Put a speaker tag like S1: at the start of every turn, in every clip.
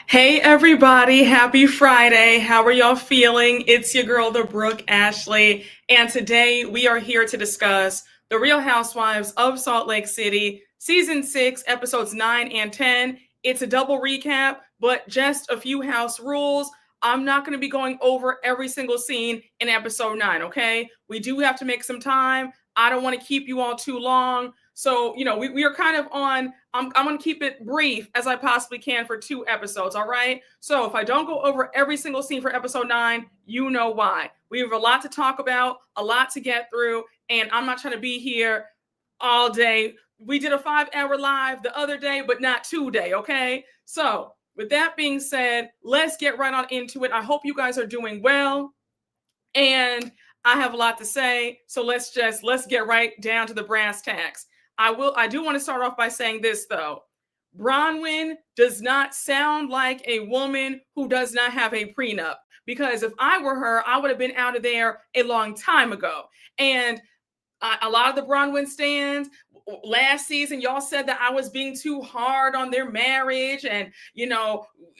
S1: Hey everybody, happy Friday. How are y'all feeling? It's your girl, the Brooke Ashley, and today we are here to discuss The Real Housewives of Salt Lake City, Season 6, Episodes 9 and 10. It's a double recap, but just a few house rules. I'm not going to be going over every single scene in Episode 9, okay? We do have to make some time. I don't want to keep you all too long. So, we are kind of on, I'm going to keep it brief as I possibly can for 2 episodes, all right? So if I don't go over every single scene for episode 9, you know why. We have a lot to talk about, a lot to get through, and I'm not trying to be here all day. We did a 5-hour live the other day, but not today, okay? So with that being said, let's get right on into it. I hope you guys are doing well, and I have a lot to say, so let's get right down to the brass tacks. I do want to start off by saying this though. Bronwyn does not sound like a woman who does not have a prenup, because if I were her, I would have been out of there a long time ago. And a lot of the Bronwyn stands last season, y'all said that I was being too hard on their marriage, and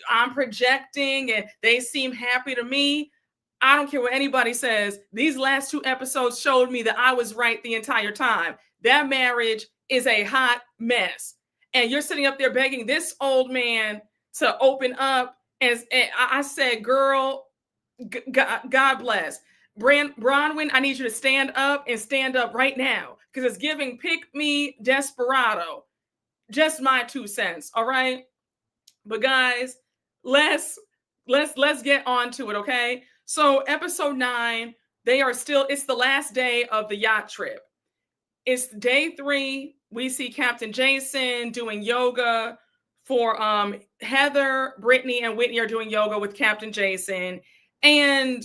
S1: I'm projecting and they seem happy to me. I don't care what anybody says. These last 2 episodes showed me that I was right the entire time. That marriage is a hot mess. And you're sitting up there begging this old man to open up. And I said, girl, God bless. Bronwyn, I need you to stand up and stand up right now, because it's giving pick me desperado. Just my 2 cents, all right? But guys, let's get on to it, okay? So episode 9, it's the last day of the yacht trip. It's day 3. We see Captain Jason doing yoga for Heather, Brittany, and Whitney are doing yoga with Captain Jason. And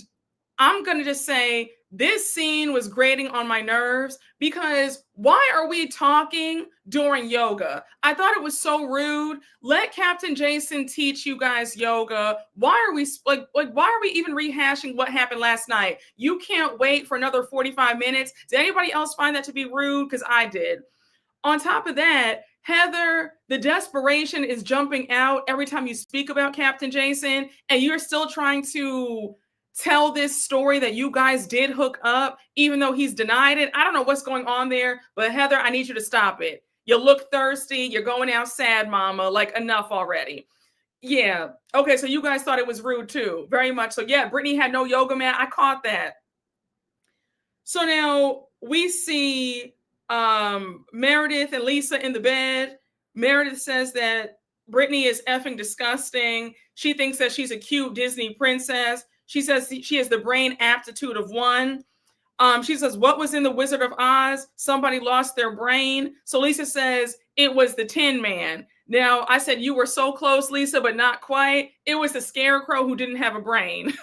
S1: I'm going to just say this scene was grating on my nerves, because why are we talking during yoga? I thought it was so rude. Let Captain Jason teach you guys yoga. Why are we why are we even rehashing what happened last night? You can't wait for another 45 minutes. Did anybody else find that to be rude? Because I did. On top of that, Heather, the desperation is jumping out every time you speak about Captain Jason, and you're still trying to tell this story that you guys did hook up, even though he's denied it. I don't know what's going on there, but Heather, I need you to stop it. You look thirsty. You're going out sad, mama. Like, enough already. Yeah. Okay, so you guys thought it was rude too. Very much so. Yeah, Brittany had no yoga mat. I caught that. So now we see Meredith and Lisa in the bed. Meredith says that Brittany is effing disgusting. She thinks that she's a cute Disney princess. She says she has the brain aptitude of 1. She says, what was in the Wizard of Oz? Somebody lost their brain. So Lisa says it was the Tin Man. Now, I said you were so close, Lisa, but not quite. It was the Scarecrow who didn't have a brain.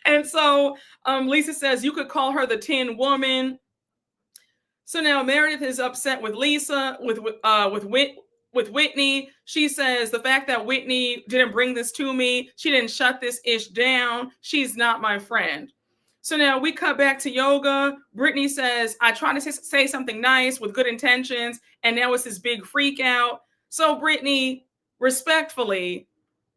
S1: And so Lisa says you could call her the Tin Woman. So now Meredith is upset with Lisa, with Whitney. She says the fact that Whitney didn't bring this to me, she didn't shut this ish down, she's not my friend. So now we cut back to yoga. Brittany says, I tried to say something nice with good intentions, and now it's this big freak out. So Brittany, respectfully,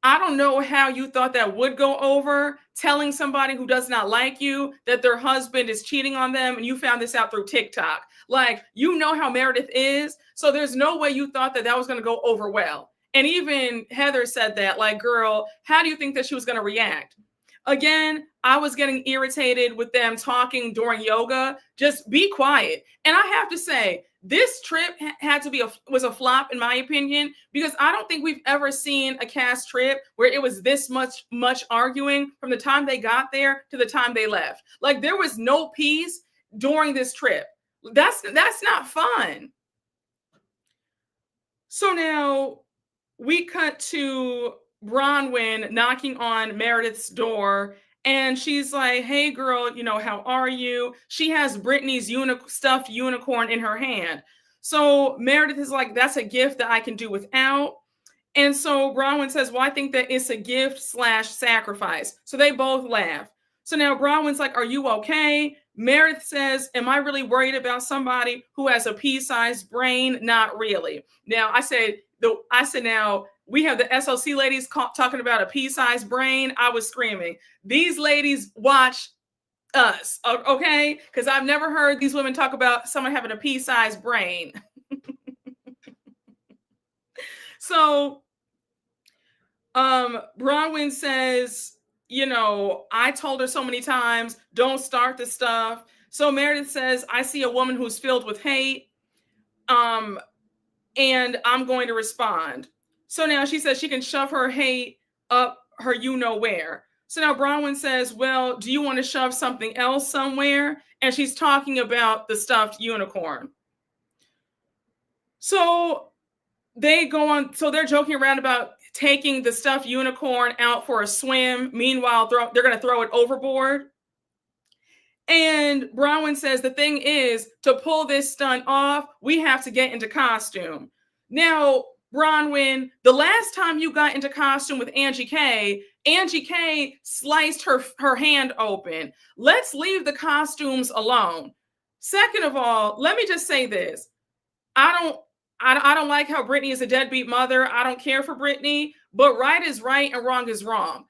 S1: I don't know how you thought that would go over, telling somebody who does not like you that their husband is cheating on them, and you found this out through TikTok. Like, you know how Meredith is, so there's no way you thought that was going to go over well. And even Heather said that, like, girl, how do you think that she was going to react? Again, I was getting irritated with them talking during yoga. Just be quiet. And I have to say, this trip was a flop in my opinion, because I don't think we've ever seen a cast trip where it was this much arguing from the time they got there to the time they left. Like, there was no peace during this trip. That's not fun. So now we cut to Bronwyn knocking on Meredith's door, and she's like, hey girl, how are you? She has Brittany's stuffed unicorn in her hand. So Meredith is like, that's a gift that I can do without. And so Bronwyn says, well, I think that it's a gift / sacrifice. So they both laugh. So now Bronwyn's like, are you okay? Meredith says, am I really worried about somebody who has a pea-sized brain? Not really. Now, I said, I said, now we have the SLC ladies talking about a pea-sized brain. I was screaming. These ladies watch us, okay? Because I've never heard these women talk about someone having a pea-sized brain. So Bronwyn says, you know, I told her so many times, don't start the stuff. So Meredith says, I see a woman who's filled with hate, and I'm going to respond. So now she says she can shove her hate up her you-know-where. So now Bronwyn says, well, do you want to shove something else somewhere? And she's talking about the stuffed unicorn. So they go on, so they're joking around about taking the stuffed unicorn out for a swim. Meanwhile, they're going to throw it overboard. And Bronwyn says the thing is, to pull this stunt off, we have to get into costume. Now, Bronwyn, the last time you got into costume with Angie K sliced her hand open. Let's leave the costumes alone. Second of all, let me just say this. I don't like how Britney is a deadbeat mother. I don't care for Britney, but right is right and wrong is wrong.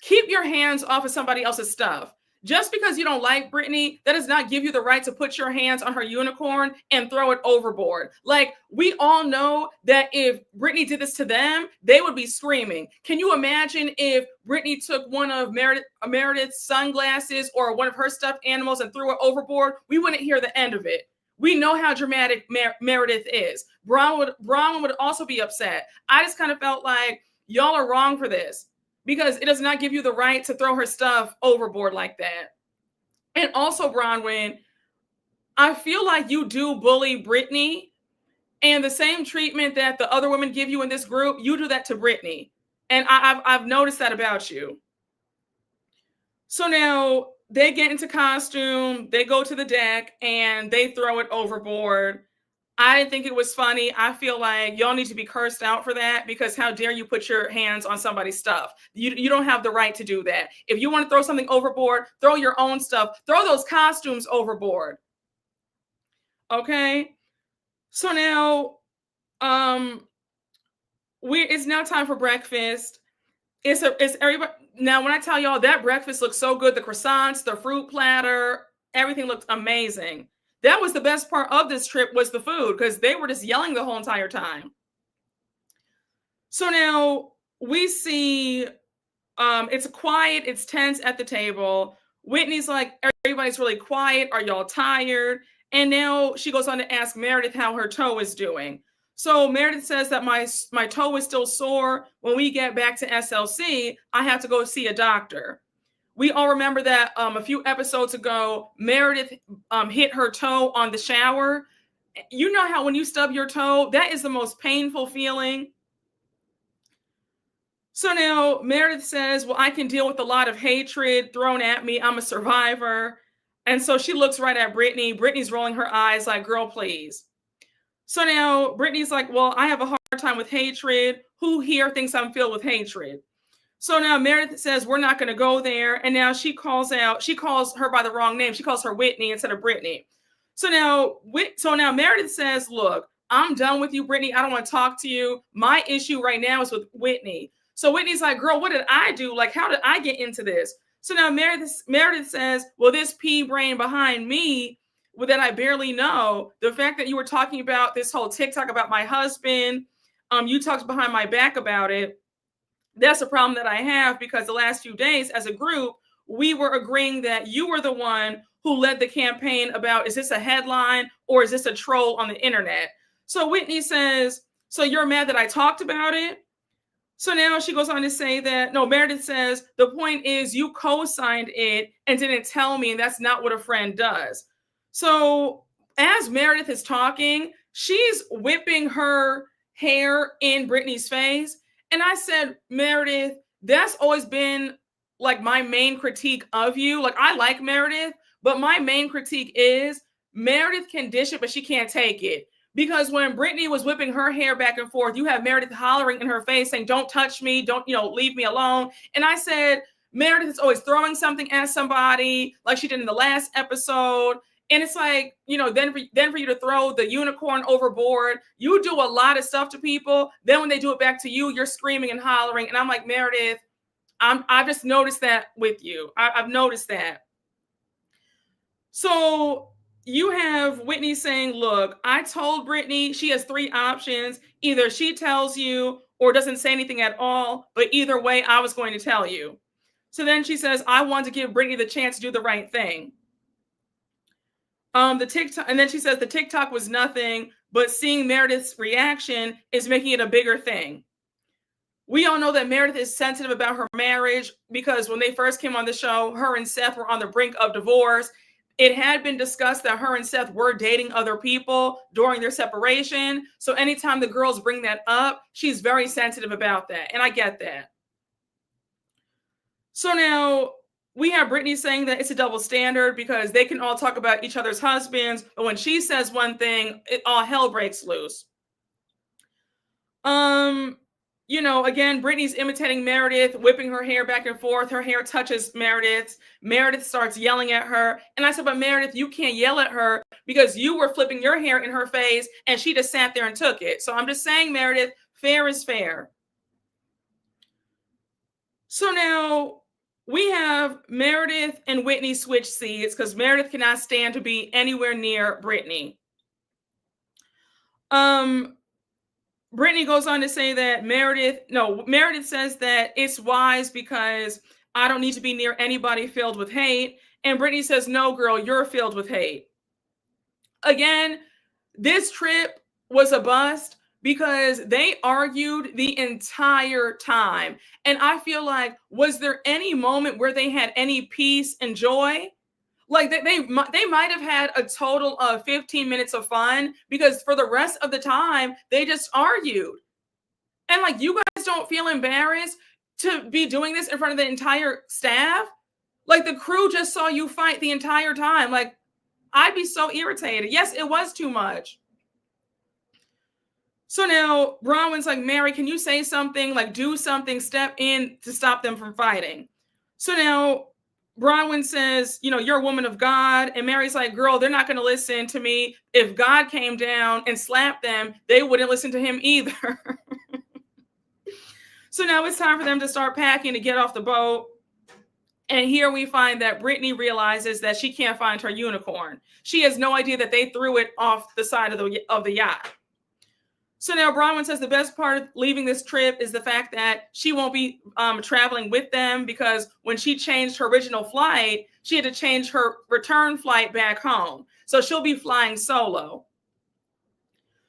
S1: Keep your hands off of somebody else's stuff. Just because you don't like Britney, that does not give you the right to put your hands on her unicorn and throw it overboard. Like, we all know that if Britney did this to them, they would be screaming. Can you imagine if Britney took one of Meredith's sunglasses or one of her stuffed animals and threw it overboard? We wouldn't hear the end of it. We know how dramatic Meredith is. Bronwyn would also be upset. I just kind of felt like y'all are wrong for this, because it does not give you the right to throw her stuff overboard like that. And also, Bronwyn, I feel like you do bully Britney, and the same treatment that the other women give you in this group, you do that to Britney. And I've noticed that about you. So now they get into costume, they go to the deck, and they throw it overboard. I didn't think it was funny. I feel like y'all need to be cursed out for that, because how dare you put your hands on somebody's stuff? You don't have the right to do that. If you want to throw something overboard, throw your own stuff. Throw those costumes overboard. Okay? So now, it's now time for breakfast. It's everybody. Now, when I tell y'all that breakfast looks so good, the croissants, the fruit platter, everything looked amazing. That was the best part of this trip, was the food, because they were just yelling the whole entire time. So now we see it's quiet, it's tense at the table. Whitney's like, everybody's really quiet. Are y'all tired? And now she goes on to ask Meredith how her toe is doing. So Meredith says that my toe is still sore. When we get back to SLC, I have to go see a doctor. We all remember that a few episodes ago, Meredith hit her toe on the shower. You know how when you stub your toe, that is the most painful feeling. So now Meredith says, well, I can deal with a lot of hatred thrown at me. I'm a survivor. And so she looks right at Britney. Britney's rolling her eyes like, girl, please. So now Britney's like, well, I have a hard time with hatred. Who here thinks I'm filled with hatred? So now Meredith says, we're not going to go there. And now she calls her by the wrong name. She calls her Whitney instead of Britney. So now Meredith says, look, I'm done with you, Britney. I don't want to talk to you. My issue right now is with Whitney. So Whitney's like, girl, what did I do? Like, how did I get into this? So now Meredith says, well, this pea brain behind me, that I barely know, the fact that you were talking about this whole TikTok about my husband, you talked behind my back about it. That's a problem that I have, because the last few days as a group, we were agreeing that you were the one who led the campaign about, is this a headline or is this a troll on the internet? So Whitney says, so you're mad that I talked about it? So now she goes on to say that, no, Meredith says, the point is you co-signed it and didn't tell me, and that's not what a friend does. So as Meredith is talking, she's whipping her hair in Britney's face. And I said, Meredith, that's always been like my main critique of you. Like, I like Meredith, but my main critique is Meredith can dish it, but she can't take it. Because when Britney was whipping her hair back and forth, you have Meredith hollering in her face saying, don't touch me, don't, leave me alone. And I said, Meredith is always throwing something at somebody like she did in the last episode. And it's like, then for you to throw the unicorn overboard, you do a lot of stuff to people. Then when they do it back to you, you're screaming and hollering. And I'm like, Meredith, I've just noticed that with you. I've noticed that. So you have Whitney saying, look, I told Britney she has 3 options. Either she tells you or doesn't say anything at all. But either way, I was going to tell you. So then she says, I want to give Britney the chance to do the right thing. The TikTok, and then she says the TikTok was nothing, but seeing Meredith's reaction is making it a bigger thing. We all know that Meredith is sensitive about her marriage because when they first came on the show, her and Seth were on the brink of divorce. It had been discussed that her and Seth were dating other people during their separation. So anytime the girls bring that up, she's very sensitive about that. And I get that. So now we have Britney saying that it's a double standard because they can all talk about each other's husbands, but when she says one thing, all hell breaks loose. Again, Britney's imitating Meredith, whipping her hair back and forth. Her hair touches Meredith's. Meredith starts yelling at her. And I said, but Meredith, you can't yell at her because you were flipping your hair in her face and she just sat there and took it. So I'm just saying, Meredith, fair is fair. So now we have Meredith and Whitney switch seats because Meredith cannot stand to be anywhere near Britney. Britney goes on to say that Meredith says that it's wise because I don't need to be near anybody filled with hate. And Britney says, no, girl, you're filled with hate. Again, this trip was a bust because they argued the entire time. And I feel like, was there any moment where they had any peace and joy? Like they might have had a total of 15 minutes of fun because for the rest of the time, they just argued. And like, you guys don't feel embarrassed to be doing this in front of the entire staff? Like the crew just saw you fight the entire time. Like, I'd be so irritated. Yes, it was too much. So now Bronwyn's like, Mary, can you say something? Like, do something, step in to stop them from fighting. So now Bronwyn says, you're a woman of God. And Mary's like, girl, they're not going to listen to me. If God came down and slapped them, they wouldn't listen to him either. So now it's time for them to start packing to get off the boat. And here we find that Britney realizes that she can't find her unicorn. She has no idea that they threw it off the side of the yacht. So now Bronwyn says the best part of leaving this trip is the fact that she won't be traveling with them because when she changed her original flight, she had to change her return flight back home. So she'll be flying solo.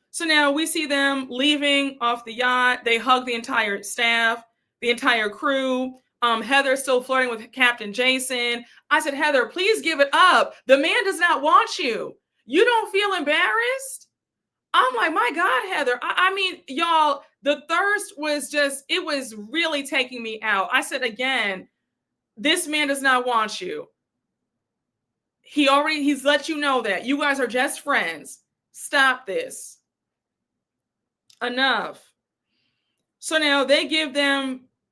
S1: So now we see them leaving off the yacht. They hug the entire staff, the entire crew. Heather's still flirting with Captain Jason. I said, Heather, please give it up. The man does not want you. You don't feel embarrassed? I'm like, my God, Heather. I mean, y'all, the thirst was it was really taking me out. I said, again, this man does not want you. He's let you know that. You guys are just friends. Stop this. Enough. So now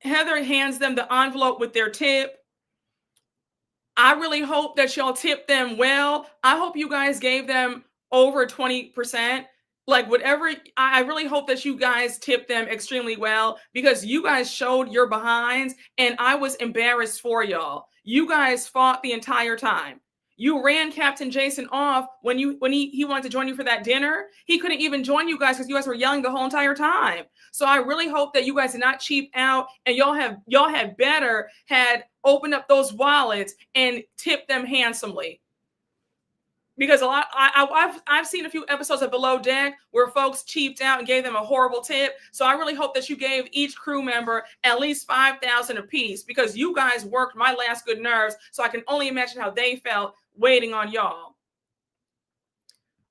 S1: Heather hands them the envelope with their tip. I really hope that y'all tipped them well. I hope you guys gave them over 20%. Like whatever, I really hope that you guys tipped them extremely well because you guys showed your behinds and I was embarrassed for y'all. You guys fought the entire time. You ran Captain Jason off when he wanted to join you for that dinner. He couldn't even join you guys because you guys were yelling the whole entire time. So I really hope that you guys did not cheap out and y'all had opened up those wallets and tipped them handsomely. Because I've seen a few episodes of Below Deck where folks cheaped out and gave them a horrible tip. So I really hope that you gave each crew member at least $5,000 apiece because you guys worked my last good nerves. So I can only imagine how they felt waiting on y'all.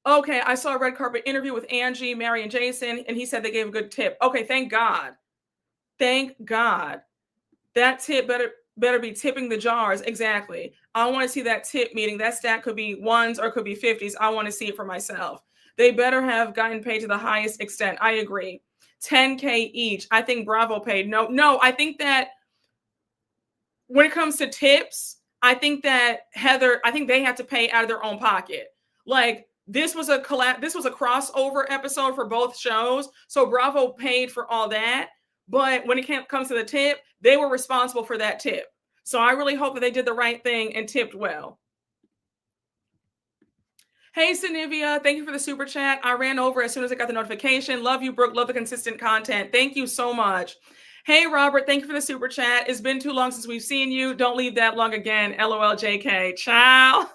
S1: Okay, I saw a red carpet interview with Angie, Mary, and Jason, and he said they gave a good tip. Okay, thank God. Thank God. That tip better be tipping the jars. Exactly. I want to see that tip meeting. That stat could be ones or could be 50s. I want to see it for myself. They better have gotten paid to the highest extent. I agree. $10K each. I think Bravo paid. No, I think that when it comes to tips, I think that Heather, I think they had to pay out of their own pocket. Like this was a crossover episode for both shows. So Bravo paid for all that. But when it comes to the tip, they were responsible for that tip. So I really hope that they did the right thing and tipped well. Hey, Sinivia, thank you for the super chat. I ran over as soon as I got the notification. Love you, Brooke. Love the consistent content. Thank you so much. Hey, Robert, thank you for the super chat. It's been too long since we've seen you. Don't leave that long again. LOL, JK. Ciao.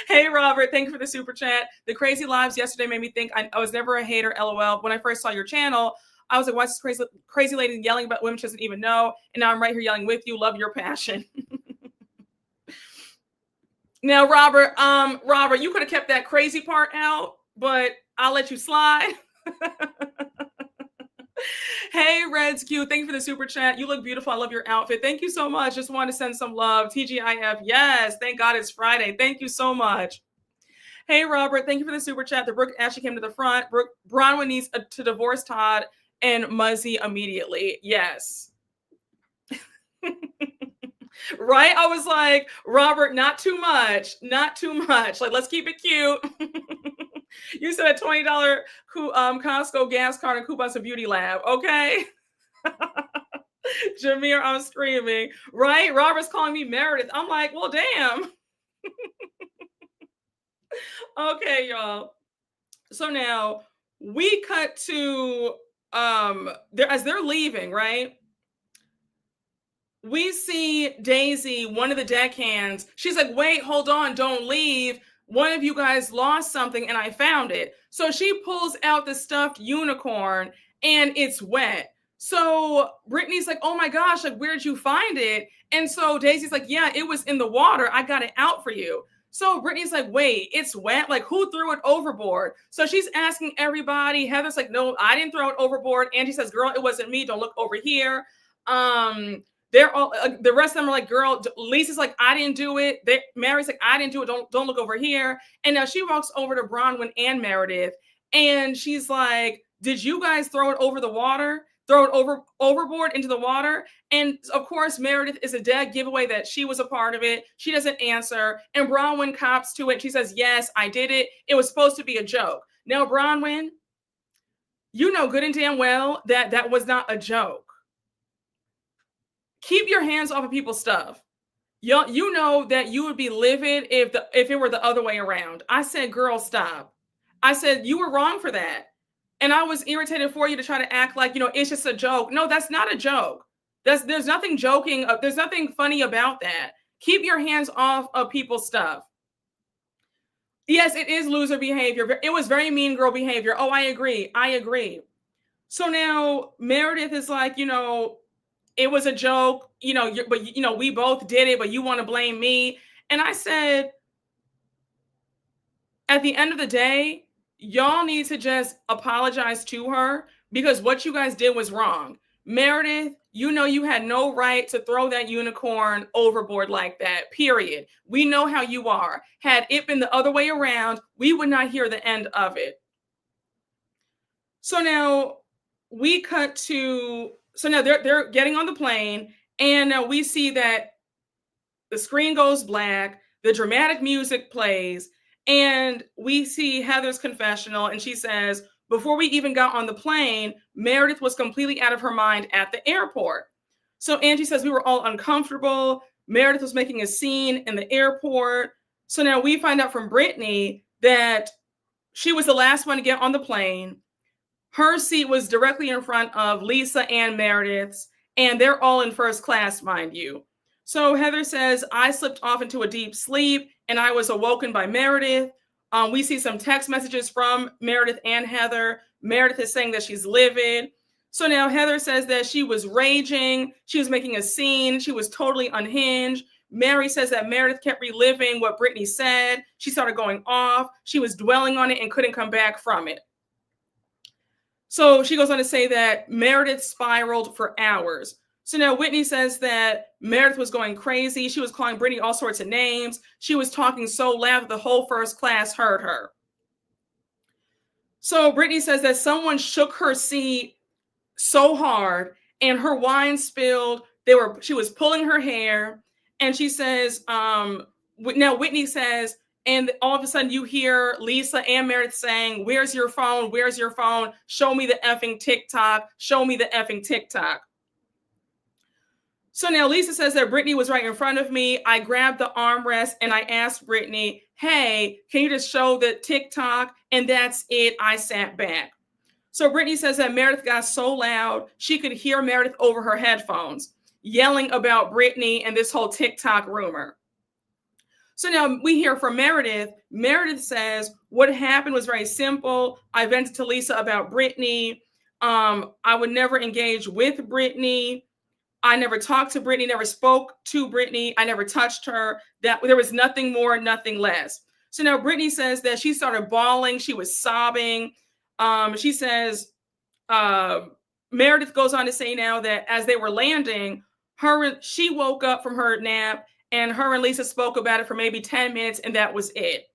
S1: Hey, Robert, thank you for the super chat. The crazy lives yesterday made me think I was never a hater, LOL. When I first saw your channel, I was like, why is this crazy lady yelling about women she doesn't even know? And now I'm right here yelling with you. Love your passion. Now, Robert, you could have kept that crazy part out, but I'll let you slide. Hey, Reds Q, thank you for the super chat. You look beautiful. I love your outfit. Thank you so much. Just wanted to send some love. TGIF, yes. Thank God it's Friday. Thank you so much. Hey, Robert, thank you for the super chat. The Brooke actually came to the front. Brooke Bronwyn needs to divorce Todd and Muzzy immediately. Yes. Right? I was like, Robert, not too much. Not too much. Like, let's keep it cute. You said a $20 Costco gas card and coupons to Beauty Lab. Okay. Jameer, I'm screaming. Right? Robert's calling me Meredith. I'm like, well, damn. Okay, y'all. So now we cut to as they're leaving, right? We see Daisy, one of the deckhands. She's like, wait, hold on, don't leave. One of you guys lost something and I found it. So she pulls out the stuffed unicorn and it's wet. So Brittany's like, oh my gosh, like, where'd you find it? And so Daisy's like, yeah, it was in the water. I got it out for you. So Brittany's like, wait, it's wet? Like, who threw it overboard? So she's asking everybody. Heather's like, no, I didn't throw it overboard. Angie says, girl, it wasn't me. Don't look over here. They're all the rest of them are like, girl. Lisa's like, I didn't do it. Mary's like, I didn't do it. Don't look over here. And now she walks over to Bronwyn and Meredith, and she's like, did you guys throw it over the water? Throw it overboard into the water? And of course, Meredith is a dead giveaway that she was a part of it. She doesn't answer, and Bronwyn cops to it. She says, yes, I did it. It was supposed to be a joke. Now, Bronwyn, you know good and damn well that that was not a joke. Keep your hands off of people's stuff. You know that you would be livid if it were the other way around. I said, girl, stop. I said, you were wrong for that. And I was irritated for you to try to act like, it's just a joke. No, that's not a joke. There's nothing joking. There's nothing funny about that. Keep your hands off of people's stuff. Yes, it is loser behavior. It was very mean girl behavior. Oh, I agree. So now Meredith is like, it was a joke, but we both did it, but you want to blame me. And I said, at the end of the day, y'all need to just apologize to her because what you guys did was wrong. Meredith, you had no right to throw that unicorn overboard like that, period. We know how you are. Had it been the other way around, we would not hear the end of it. So now we cut to... So now they're getting on the plane, and now we see that the screen goes black, the dramatic music plays, and we see Heather's confessional, and she says, before we even got on the plane, Meredith was completely out of her mind at the airport. So Angie says we were all uncomfortable. Meredith was making a scene in the airport. So now we find out from Brittany that she was the last one to get on the plane. Her seat was directly in front of Lisa and Meredith's, and they're all in first class, mind you. So Heather says, I slipped off into a deep sleep, and I was awoken by Meredith. We see some text messages from Meredith and Heather. Meredith is saying that she's livid. So now Heather says that she was raging. She was making a scene. She was totally unhinged. Mary says that Meredith kept reliving what Brittany said. She started going off. She was dwelling on it and couldn't come back from it. So she goes on to say that Meredith spiraled for hours. So now Whitney says that Meredith was going crazy. She was calling Brittany all sorts of names. She was talking so loud that the whole first class heard her. So Brittany says that someone shook her seat so hard and her wine spilled. She was pulling her hair, And she says, now Whitney says, and all of a sudden you hear Lisa and Meredith saying, "Where's your phone? Where's your phone? Show me the effing TikTok. Show me the effing TikTok." So now Lisa says that Britani was right in front of me. I grabbed the armrest and I asked Britani, "Hey, can you just show the TikTok?" And that's it. I sat back. So Britani says that Meredith got so loud, she could hear Meredith over her headphones, yelling about Britani and this whole TikTok rumor. So now we hear from Meredith. Meredith says, what happened was very simple. I vented to Lisa about Britani. I would never engage with Britani. I never talked to Britani, never spoke to Britani. I never touched her. That there was nothing more, nothing less. So now Britani says that she started bawling. She was sobbing. She says, Meredith goes on to say now that as they were landing, she woke up from her nap and her and Lisa spoke about it for maybe 10 minutes and that was it.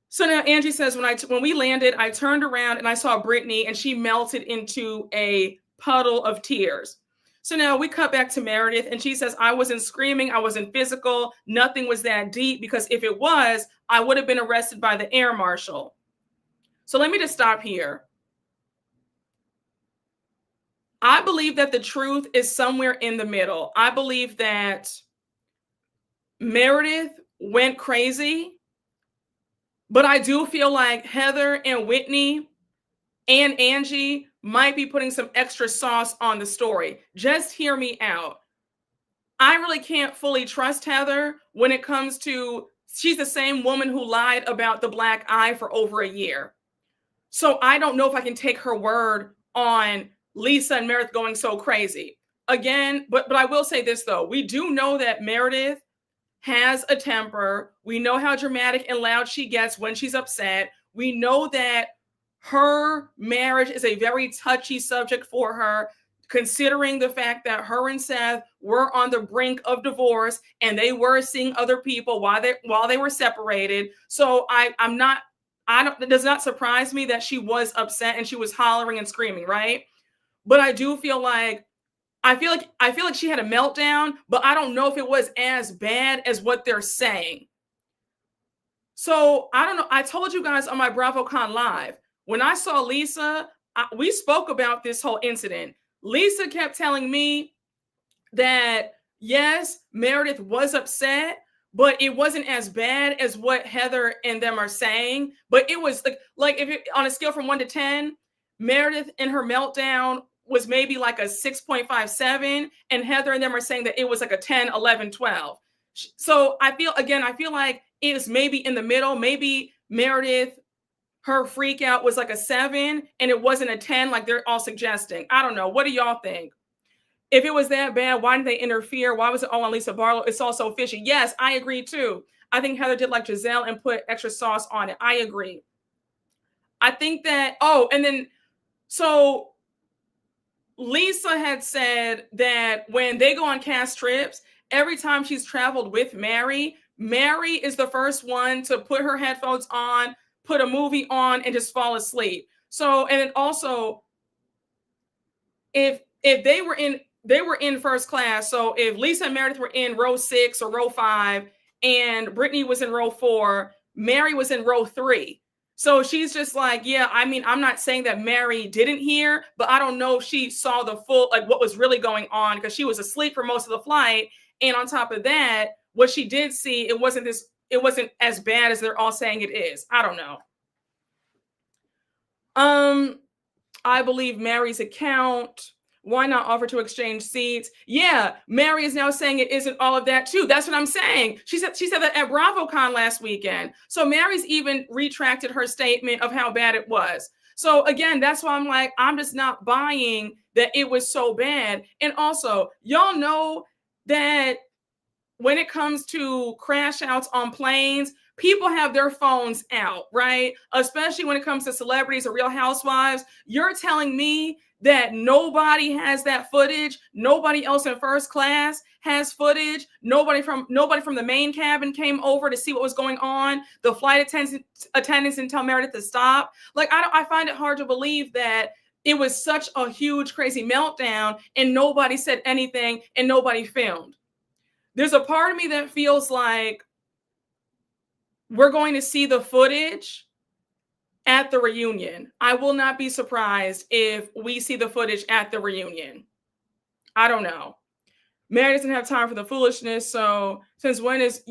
S1: So now Angie says, when we landed, I turned around and I saw Britani and she melted into a puddle of tears. So now we cut back to Meredith and she says, I wasn't screaming, I wasn't physical, nothing was that deep, because if it was, I would have been arrested by the air marshal. So let me just stop here. I believe that the truth is somewhere in the middle. I believe that Meredith went crazy, but I do feel like Heather and Whitney and Angie might be putting some extra sauce on the story. Just hear me out. I really can't fully trust Heather when it comes to, she's the same woman who lied about the black eye for over a year. So I don't know if I can take her word on Lisa and Meredith going so crazy. Again, but I will say this though. We do know that Meredith has a temper. We know how dramatic and loud she gets when she's upset. We know that her marriage is a very touchy subject for her, considering the fact that her and Seth were on the brink of divorce and they were seeing other people while they were separated. So it does not surprise me that she was upset and she was hollering and screaming, right? But I do feel like I feel like she had a meltdown, but I don't know if it was as bad as what they're saying. So I don't know. I told you guys on my BravoCon Live, when I saw Lisa, we spoke about this whole incident. Lisa kept telling me that, yes, Meredith was upset, but it wasn't as bad as what Heather and them are saying. But it was like if it, on a scale from 1 to 10, Meredith and her meltdown was maybe like a 6.57, and Heather and them are saying that it was like a 10, 11, 12. So I feel like it is maybe in the middle. Maybe Meredith, her freak out was like a 7 and it wasn't a 10 like they're all suggesting. I don't know. What do y'all think? If it was that bad, why didn't they interfere? Why was it all on Lisa Barlow? It's all so fishy. Yes, I agree too. I think Heather did like Giselle and put extra sauce on it. I agree. I think that, so Lisa had said that when they go on cast trips, every time she's traveled with Mary is the first one to put her headphones on, put a movie on, and just fall asleep. So, and then also, if they were in first class, so if Lisa and Meredith were in row 6 or row 5, and Britani was in row 4, Mary was in row 3. So she's just like, yeah, I mean, I'm not saying that Mary didn't hear, but I don't know if she saw the full, like what was really going on, because she was asleep for most of the flight. And on top of that, what she did see, it wasn't as bad as they're all saying it is. I don't know. I believe Mary's account. Why not offer to exchange seats? Yeah, Mary is now saying it isn't all of that too. That's what I'm saying. She said that at BravoCon last weekend. So Mary's even retracted her statement of how bad it was. So again, that's why I'm like, I'm just not buying that it was so bad. And also, y'all know that when it comes to crash outs on planes, people have their phones out, right? Especially when it comes to celebrities or Real Housewives. You're telling me that nobody has that footage? Nobody else in first class has footage? Nobody from the main cabin came over to see what was going on? The flight attendants didn't tell Meredith to stop? Like, I find it hard to believe that it was such a huge, crazy meltdown and nobody said anything and nobody filmed. There's a part of me that feels like we're going to see the footage at the reunion. I will not be surprised if we see the footage at the reunion. I don't know. Mary doesn't have time for the foolishness. So since when is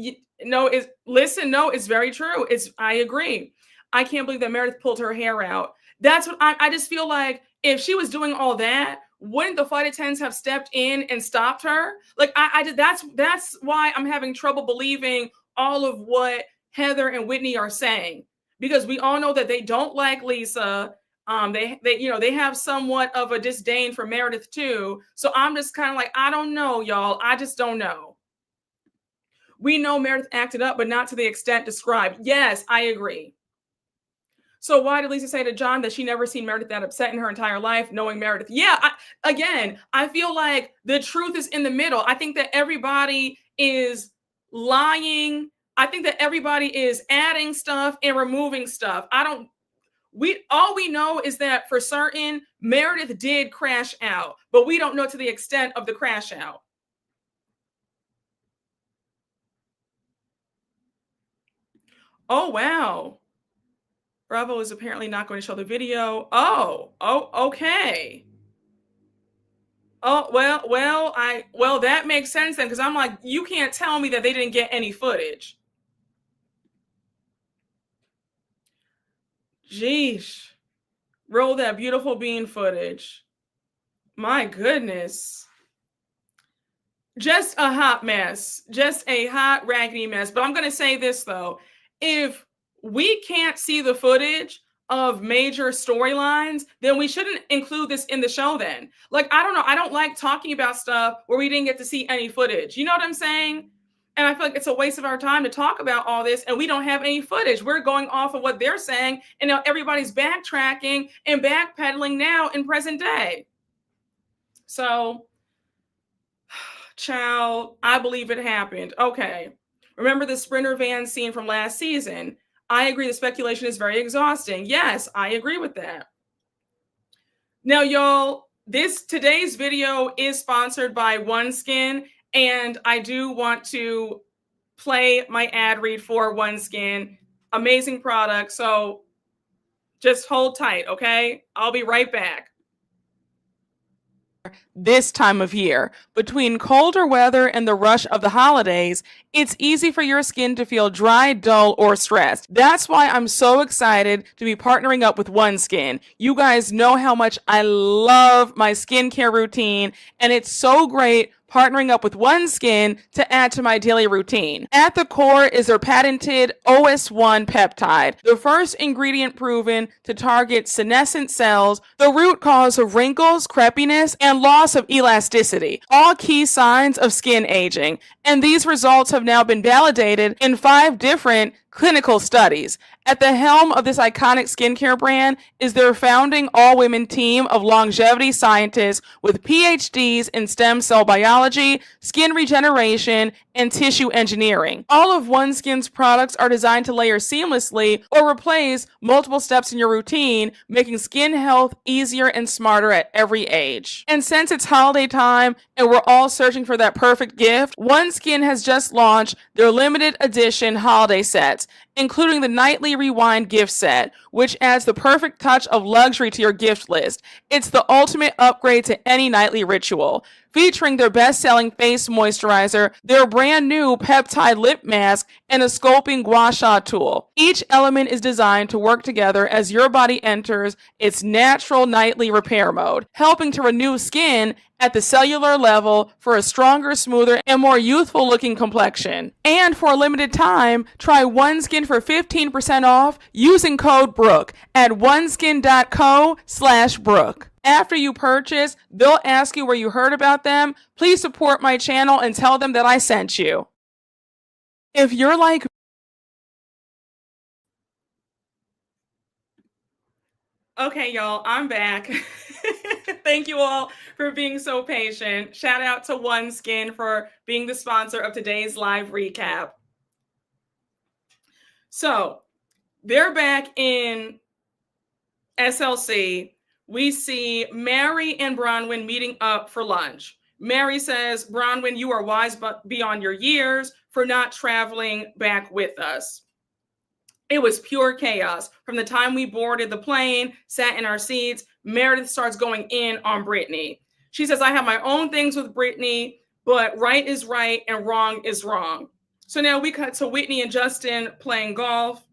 S1: no? Is listen? No, it's very true. I agree. I can't believe that Meredith pulled her hair out. That's what I just feel like. If she was doing all that, wouldn't the flight attendants have stepped in and stopped her? Like I did. That's why I'm having trouble believing all of what Heather and Whitney are saying, because we all know that they don't like Lisa. They have somewhat of a disdain for Meredith too. So I'm just kind of like, I don't know, y'all. I just don't know. We know Meredith acted up, but not to the extent described. Yes, I agree. So why did Lisa say to John that she never seen Meredith that upset in her entire life, knowing Meredith? Yeah, I feel like the truth is in the middle. I think that everybody is lying. I think that everybody is adding stuff and removing stuff. All we know is that for certain Meredith did crash out, but we don't know to the extent of the crash out. Oh, wow. Bravo is apparently not going to show the video. Oh, okay. Oh, well, that makes sense then, because I'm like, you can't tell me that they didn't get any footage. Jeez. Roll that beautiful bean footage. My goodness. Just a hot mess. Just a hot, raggedy mess. But I'm going to say this, though. If we can't see the footage of major storylines, then we shouldn't include this in the show then. Like, I don't know. I don't like talking about stuff where we didn't get to see any footage. You know what I'm saying? And I feel like it's a waste of our time to talk about all this and we don't have any footage. We're going off of what they're saying, and now everybody's backtracking and backpedaling now in present day. So, child, I believe it happened. Okay. Remember the Sprinter van scene from last season? I agree the speculation is very exhausting. Yes, I agree with that. Now, y'all, today's video is sponsored by OneSkin, and I do want to play my ad read for OneSkin. Amazing product. So just hold tight, okay? I'll be right back. This time of year, between colder weather and the rush of the holidays, it's easy for your skin to feel dry, dull, or stressed. That's why I'm so excited to be partnering up with OneSkin. You guys know how much I love my skincare routine, and it's so great partnering up with OneSkin to add to my daily routine. At the core is their patented OS1 peptide, the first ingredient proven to target senescent cells, the root cause of wrinkles, crepiness, and loss of elasticity, all key signs of skin aging. And these results have now been validated in 5 different clinical studies. At the helm of this iconic skincare brand is their founding all-women team of longevity scientists with PhDs in stem cell biology, skin regeneration, and tissue engineering. All of OneSkin's products are designed to layer seamlessly or replace multiple steps in your routine, making skin health easier and smarter at every age. And since it's holiday time and we're all searching for that perfect gift, OneSkin has just launched their limited edition holiday sets, including the Nightly Rewind gift set, which adds the perfect touch of luxury to your gift list. It's the ultimate upgrade to any nightly ritual. Featuring their best-selling face moisturizer, their brand new peptide lip mask, and a sculpting gua sha tool. Each element is designed to work together as your body enters its natural nightly repair mode, helping to renew skin at the cellular level for a stronger, smoother, and more youthful-looking complexion. And for a limited time, try OneSkin for 15% off using code Brooke at oneskin.co/Brooke. After you purchase, they'll ask you where you heard about them. Please support my channel and tell them that I sent you. If you're like Okay, y'all, I'm back. Thank you all for being so patient. Shout out to OneSkin for being the sponsor of today's live recap. So, they're back in SLC. We see Mary and Bronwyn meeting up for lunch. Mary says, Bronwyn, you are wise but beyond your years for not traveling back with us. It was pure chaos. From the time we boarded the plane, sat in our seats, Meredith starts going in on Britani. She says, I have my own things with Britani, but right is right and wrong is wrong. So now we cut to Whitney and Justin playing golf.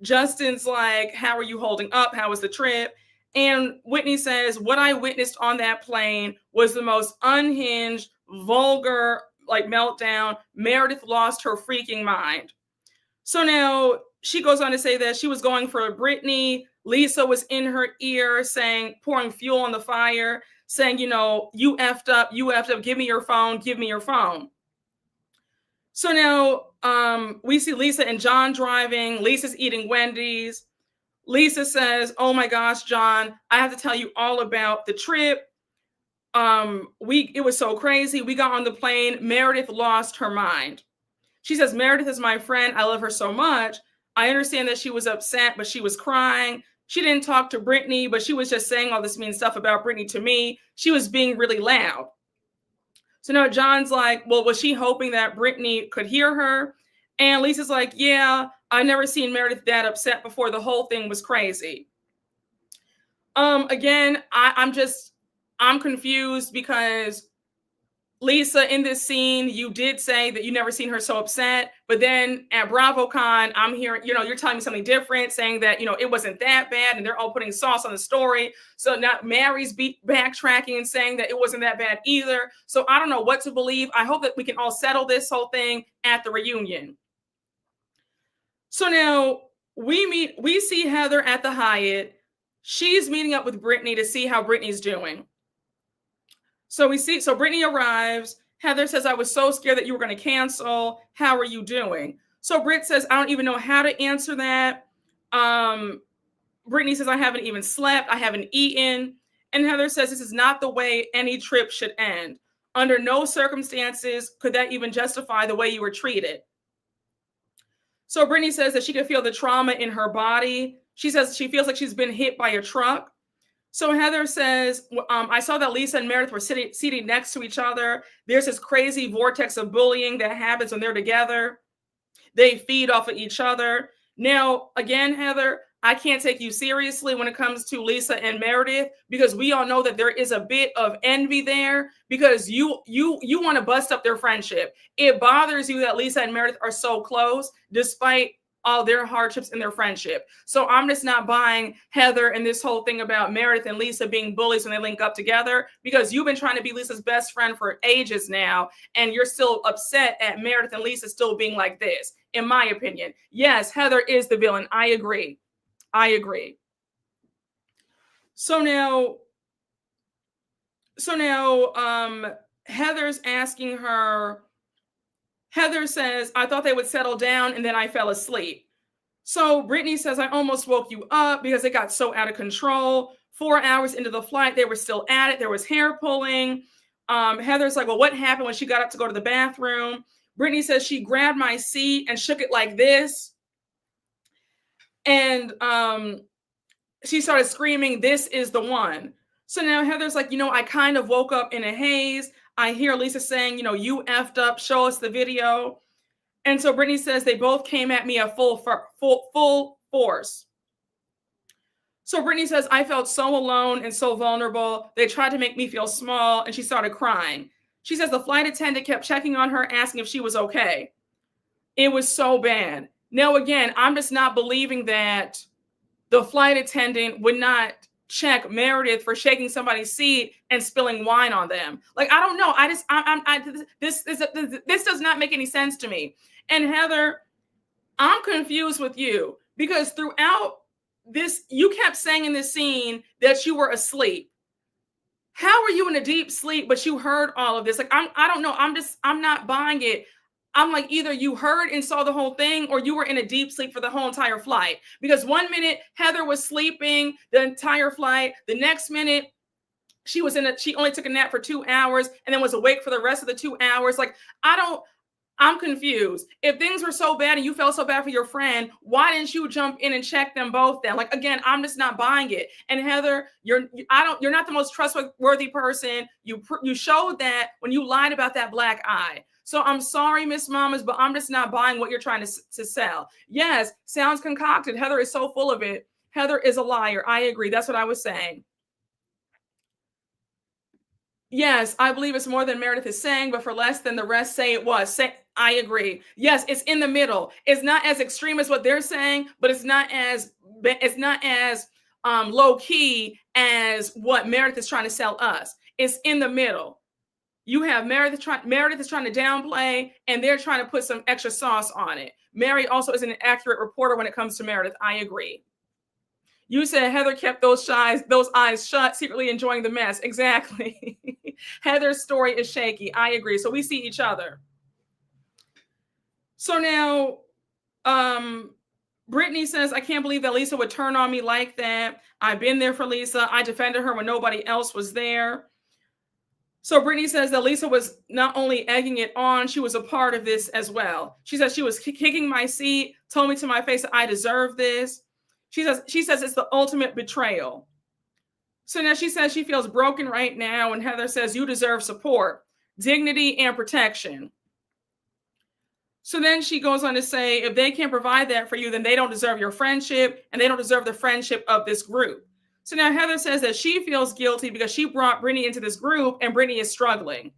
S1: Justin's like, how are you holding up? How was the trip? And Whitney says, what I witnessed on that plane was the most unhinged, vulgar, like meltdown. Meredith lost her freaking mind. So now she goes on to say that she was going for Britani. Lisa was in her ear saying, pouring fuel on the fire, saying, you effed up, give me your phone. So now we see Lisa and John driving. Lisa's eating Wendy's. Lisa says, oh my gosh, John, I have to tell you all about the trip. It was so crazy. We got on the plane. Meredith lost her mind. She says, Meredith is my friend. I love her so much. I understand that she was upset, but she was crying. She didn't talk to Britani, but she was just saying all this mean stuff about Britani to me. She was being really loud. So now John's like, well, was she hoping that Britani could hear her? And Lisa's like, yeah, I've never seen Meredith that upset before. The whole thing was crazy. Again, I'm confused because Lisa, in this scene, you did say that you never seen her so upset, but then at BravoCon, I'm hearing, you're telling me something different, saying that, it wasn't that bad, and they're all putting sauce on the story. So now Mary's backtracking and saying that it wasn't that bad either. So I don't know what to believe. I hope that we can all settle this whole thing at the reunion. So now we see Heather at the Hyatt. She's meeting up with Britani to see how Britani's doing. So Britani arrives. Heather says, I was so scared that you were going to cancel. How are you doing? So Britt says, I don't even know how to answer that. Britani says, I haven't even slept. I haven't eaten. And Heather says, this is not the way any trip should end. Under no circumstances could that even justify the way you were treated. So Britani says that she can feel the trauma in her body. She says she feels like she's been hit by a truck. So Heather says, I saw that Lisa and Meredith were seating next to each other. There's this crazy vortex of bullying that happens when they're together. They feed off of each other. Now, again, Heather, I can't take you seriously when it comes to Lisa and Meredith, because we all know that there is a bit of envy there, because you want to bust up their friendship. It bothers you that Lisa and Meredith are so close, despite all their hardships in their friendship. So I'm just not buying Heather and this whole thing about Meredith and Lisa being bullies when they link up together, because you've been trying to be Lisa's best friend for ages now, and you're still upset at Meredith and Lisa still being like this, in my opinion. Yes, Heather is the villain. I agree. So now, Heather's asking her, Heather says, I thought they would settle down and then I fell asleep. So Britani says, I almost woke you up because it got so out of control. 4 hours into the flight, they were still at it. There was hair pulling. Heather's like, well, what happened when she got up to go to the bathroom? Britani says she grabbed my seat and shook it like this. And she started screaming, this is the one. So now Heather's like, I kind of woke up in a haze. I hear Lisa saying, you effed up, show us the video. And so Britani says they both came at me at full force. So Britani says, I felt so alone and so vulnerable. They tried to make me feel small, and she started crying. She says the flight attendant kept checking on her, asking if she was okay. It was so bad. Now, again, I'm just not believing that the flight attendant would not check Meredith for shaking somebody's seat and spilling wine on them. Like, I don't know. This does not make any sense to me. And Heather, I'm confused with you, because throughout this, you kept saying in this scene that you were asleep. How are you in a deep sleep, but you heard all of this? Like, I don't know. I'm not buying it. I'm like, either you heard and saw the whole thing, or you were in a deep sleep for the whole entire flight. Because 1 minute Heather was sleeping the entire flight. The next minute she only took a nap for 2 hours and then was awake for the rest of the 2 hours. Like, I I'm confused. If things were so bad and you felt so bad for your friend, why didn't you jump in and check them both then? Like, again, I'm just not buying it. And Heather, you're not the most trustworthy person. You showed that when you lied about that black eye. So I'm sorry, Miss Mamas, but I'm just not buying what you're trying to sell. Yes, sounds concocted. Heather is so full of it. Heather is a liar. I agree. That's what I was saying. Yes, I believe it's more than Meredith is saying, but for less than the rest say it was. I agree. Yes, it's in the middle. It's not as extreme as what they're saying, but it's not as low key as what Meredith is trying to sell us. It's in the middle. You have Meredith is trying to downplay, and they're trying to put some extra sauce on it. Mary also isn't an accurate reporter when it comes to Meredith. I agree. You said Heather kept those eyes shut, secretly enjoying the mess. Exactly. Heather's story is shaky. I agree. So we see each other. So now, Brittany says, I can't believe that Lisa would turn on me like that. I've been there for Lisa. I defended her when nobody else was there. So Brittany says that Lisa was not only egging it on, she was a part of this as well. She says she was kicking my seat, told me to my face that I deserve this. She says it's the ultimate betrayal. So now she says she feels broken right now, and Heather says you deserve support, dignity, and protection. So then she goes on to say, if they can't provide that for you, then they don't deserve your friendship, and they don't deserve the friendship of this group. So now Heather says that she feels guilty because she brought Brittany into this group, and Brittany is struggling.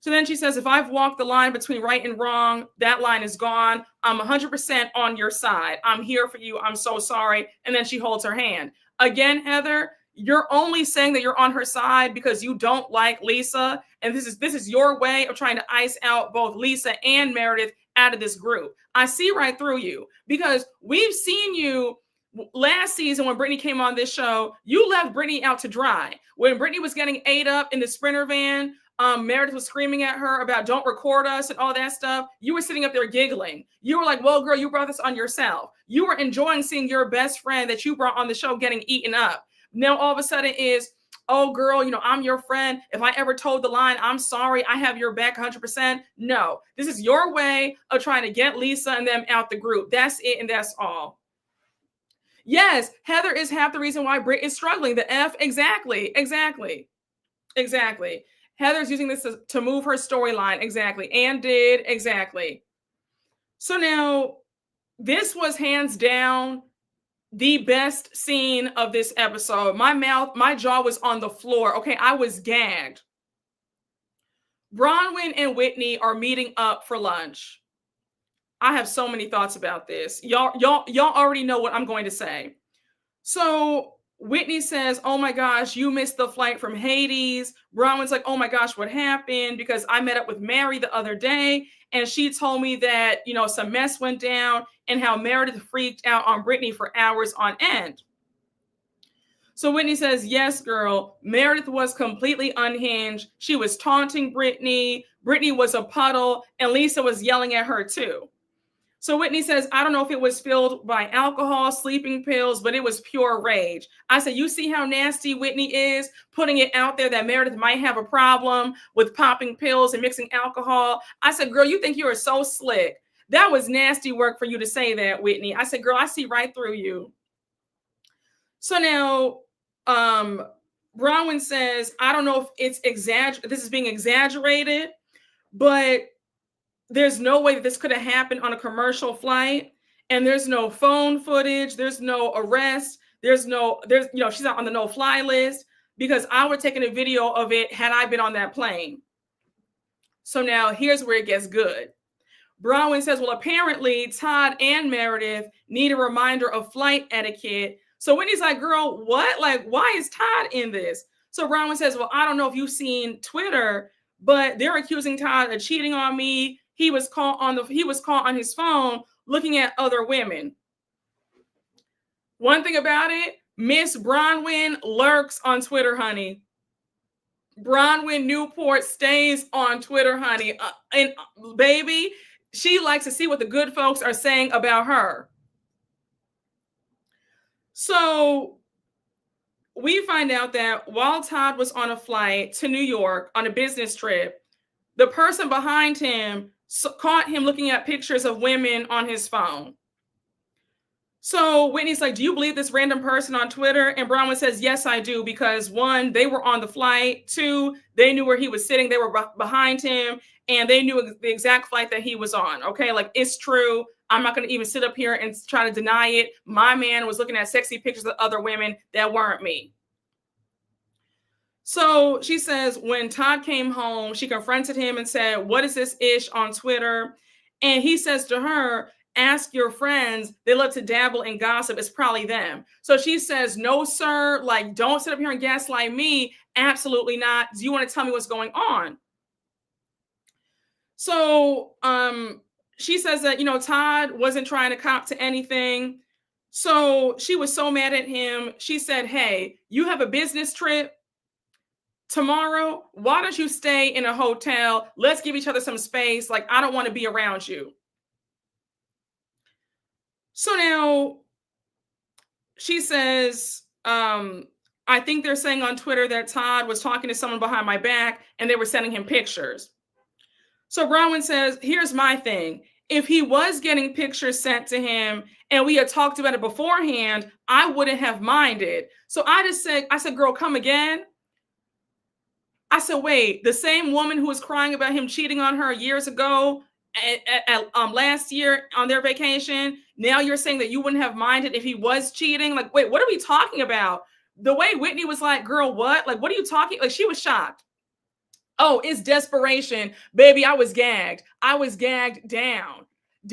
S1: So then she says, if I've walked the line between right and wrong, that line is gone. I'm 100% on your side. I'm here for you. I'm so sorry. And then she holds her hand. Again, Heather, you're only saying that you're on her side because you don't like Lisa. And this is your way of trying to ice out both Lisa and Meredith out of this group. I see right through you because we've seen you last season when Brittany came on this show. You left Brittany out to dry. When Brittany was getting ate up in the Sprinter van, Meredith was screaming at her about don't record us and all that stuff. You were sitting up there giggling. You were like, well, girl, you brought this on yourself. You were enjoying seeing your best friend that you brought on the show getting eaten up. Now, all of a sudden is, oh, girl, I'm your friend. If I ever told the line, I'm sorry. I have your back 100%. No, this is your way of trying to get Lisa and them out the group. That's it. And that's all. Yes, Heather is half the reason why Britt is struggling. The F, exactly. Heather's using this to move her storyline. Exactly. And did. Exactly. So now, this was hands down the best scene of this episode. My jaw was on the floor. Okay, I was gagged. Bronwyn and Whitney are meeting up for lunch. I have so many thoughts about this. Y'all already know what I'm going to say. So Whitney says, oh my gosh, you missed the flight from Hades. Bronwyn's like, oh my gosh, what happened? Because I met up with Mary the other day and she told me that, some mess went down and how Meredith freaked out on Brittany for hours on end. So Whitney says, yes, girl, Meredith was completely unhinged. She was taunting Brittany. Brittany was a puddle and Lisa was yelling at her too. So Whitney says, I don't know if it was filled by alcohol, sleeping pills, but it was pure rage. I said, you see how nasty Whitney is, putting it out there that Meredith might have a problem with popping pills and mixing alcohol. I said, girl, you think you are so slick. That was nasty work for you to say that, Whitney. I said, girl, I see right through you. So now, Bronwyn says, I don't know if this is being exaggerated, but there's no way that this could have happened on a commercial flight, and there's no phone footage. There's no arrest. She's not on the no-fly list because I would have taken a video of it had I been on that plane. So now here's where it gets good. Bronwyn says, well, apparently Todd and Meredith need a reminder of flight etiquette. So Whitney's like, girl, what? Like, why is Todd in this? So Bronwyn says, well, I don't know if you've seen Twitter, but they're accusing Todd of cheating on me. He was caught on his phone looking at other women. One thing about it, Miss Bronwyn lurks on Twitter, honey. Bronwyn Newport stays on Twitter, honey. And baby, she likes to see what the good folks are saying about her. So we find out that while Todd was on a flight to New York on a business trip, the person behind him caught him looking at pictures of women on his phone. So Whitney's like, do you believe this random person on Twitter? And Bronwyn says, yes, I do. Because one, they were on the flight. Two, they knew where he was sitting. They were behind him. And they knew the exact flight that he was on. Okay, like, it's true. I'm not going to even sit up here and try to deny it. My man was looking at sexy pictures of other women that weren't me. So she says when Todd came home, she confronted him and said, what is this ish on Twitter? And he says to her, ask your friends. They love to dabble in gossip. It's probably them. So she says, no, sir. Like, don't sit up here and gaslight me. Absolutely not. Do you want to tell me what's going on? So she says that, Todd wasn't trying to cop to anything. So she was so mad at him. She said, hey, you have a business trip tomorrow. Why don't you stay in a hotel? Let's give each other some space. Like, I don't want to be around you. So now she says, I think they're saying on Twitter that Todd was talking to someone behind my back and they were sending him pictures. So Bronwyn says, here's my thing. If he was getting pictures sent to him and we had talked about it beforehand, I wouldn't have minded. So I said, girl, come again. I said, wait, the same woman who was crying about him cheating on her years ago, last year on their vacation, now you're saying that you wouldn't have minded if he was cheating? Like, wait, what are we talking about? The way Whitney was like, girl, what? Like, what are you talking? Like, she was shocked. Oh, it's desperation. Baby, I was gagged. I was gagged down.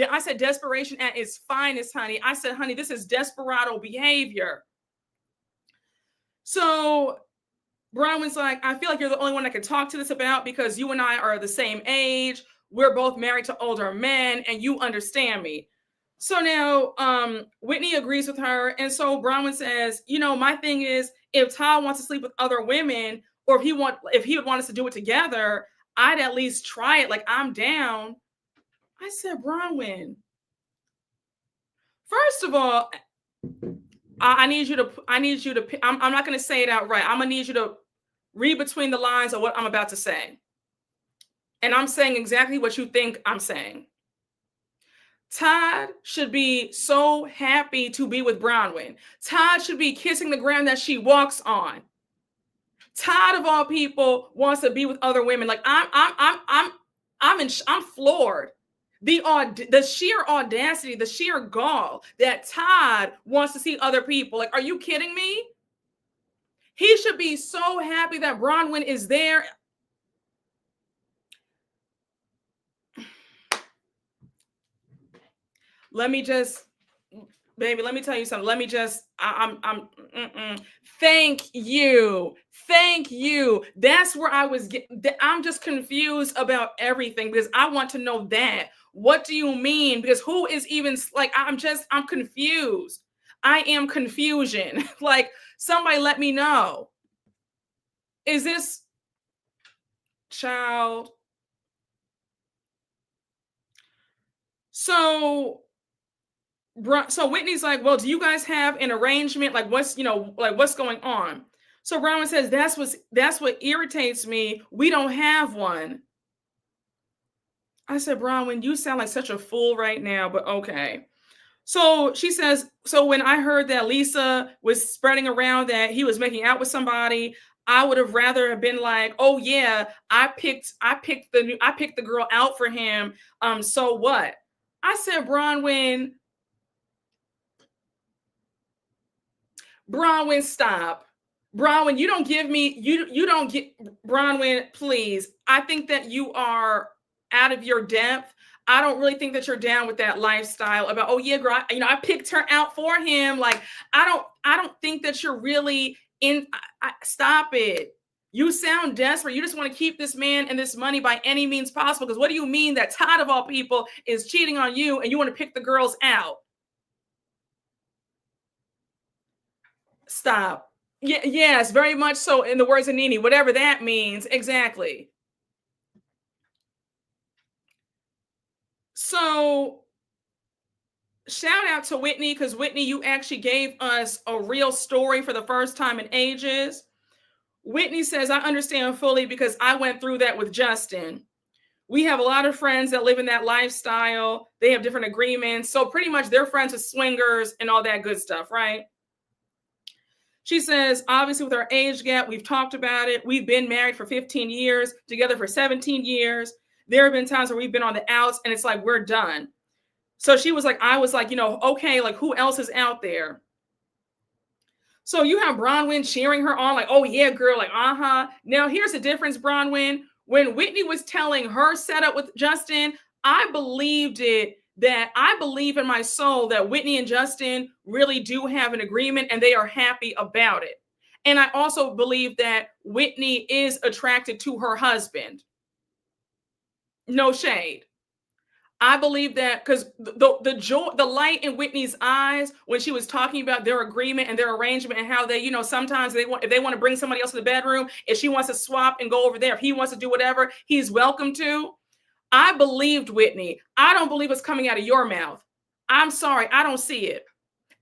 S1: I said desperation at its finest, honey. I said, honey, this is desperado behavior. So Bronwyn's like, I feel like you're the only one I can talk to this about because you and I are the same age. We're both married to older men and you understand me. So now Whitney agrees with her. And so Bronwyn says, my thing is, if Todd wants to sleep with other women, or if he would want us to do it together, I'd at least try it. Like, I'm down. I said, Bronwyn, first of all, I need you to, I'm not going to say it outright. I'm going to need you to read between the lines of what I'm about to say. And I'm saying exactly what you think I'm saying. Todd should be so happy to be with Bronwyn. Todd should be kissing the ground that she walks on. Todd of all people wants to be with other women. Like, I'm floored. The sheer audacity, the sheer gall that Todd wants to see other people. Like, are you kidding me? He should be so happy that Bronwyn is there. Let me tell you something. Thank you. That's where I was I'm just confused about everything because I want to know that. What do you mean? Because who is even like, I'm confused. I am confusion. Like, somebody let me know. Is this child? So Whitney's like, well, do you guys have an arrangement? Like, what's going on? So Bronwyn says, that's what irritates me. We don't have one. I said, Bronwyn, you sound like such a fool right now, but okay. So she says, so when I heard that Lisa was spreading around that he was making out with somebody, I would have rather have been like, oh yeah, I picked the girl out for him. So what? I said, Bronwyn, stop. Bronwyn, you don't get Bronwyn, please. I think that you are out of your depth. I don't really think that you're down with that lifestyle about, oh yeah, girl, I picked her out for him. Like, I don't think that you're really in. Stop it. You sound desperate. You just want to keep this man and this money by any means possible. Because what do you mean that Todd of all people is cheating on you and you want to pick the girls out? Stop. Yes, very much so. In the words of Nene, whatever that means. Exactly. So shout out to Whitney, because Whitney, you actually gave us a real story for the first time in ages. Whitney says, I understand fully because I went through that with Justin. We have a lot of friends that live in that lifestyle. They have different agreements. So pretty much they're friends with swingers and all that good stuff, right? She says, obviously with our age gap, we've talked about it. We've been married for 15 years, together for 17 years. There have been times where we've been on the outs and it's like, we're done. So she was like, I was like, okay, like who else is out there? So you have Bronwyn cheering her on, like, oh yeah, girl, like, uh-huh. Now here's the difference, Bronwyn. When Whitney was telling her setup with Justin, I believed it. That I believe in my soul that Whitney and Justin really do have an agreement and they are happy about it. And I also believe that Whitney is attracted to her husband. No shade. I believe that because the joy, the light in Whitney's eyes when she was talking about their agreement and their arrangement and how they, sometimes if they want to bring somebody else to the bedroom, if she wants to swap and go over there, if he wants to do whatever, he's welcome to. I believed Whitney. I don't believe it's coming out of your mouth. I'm sorry. I don't see it.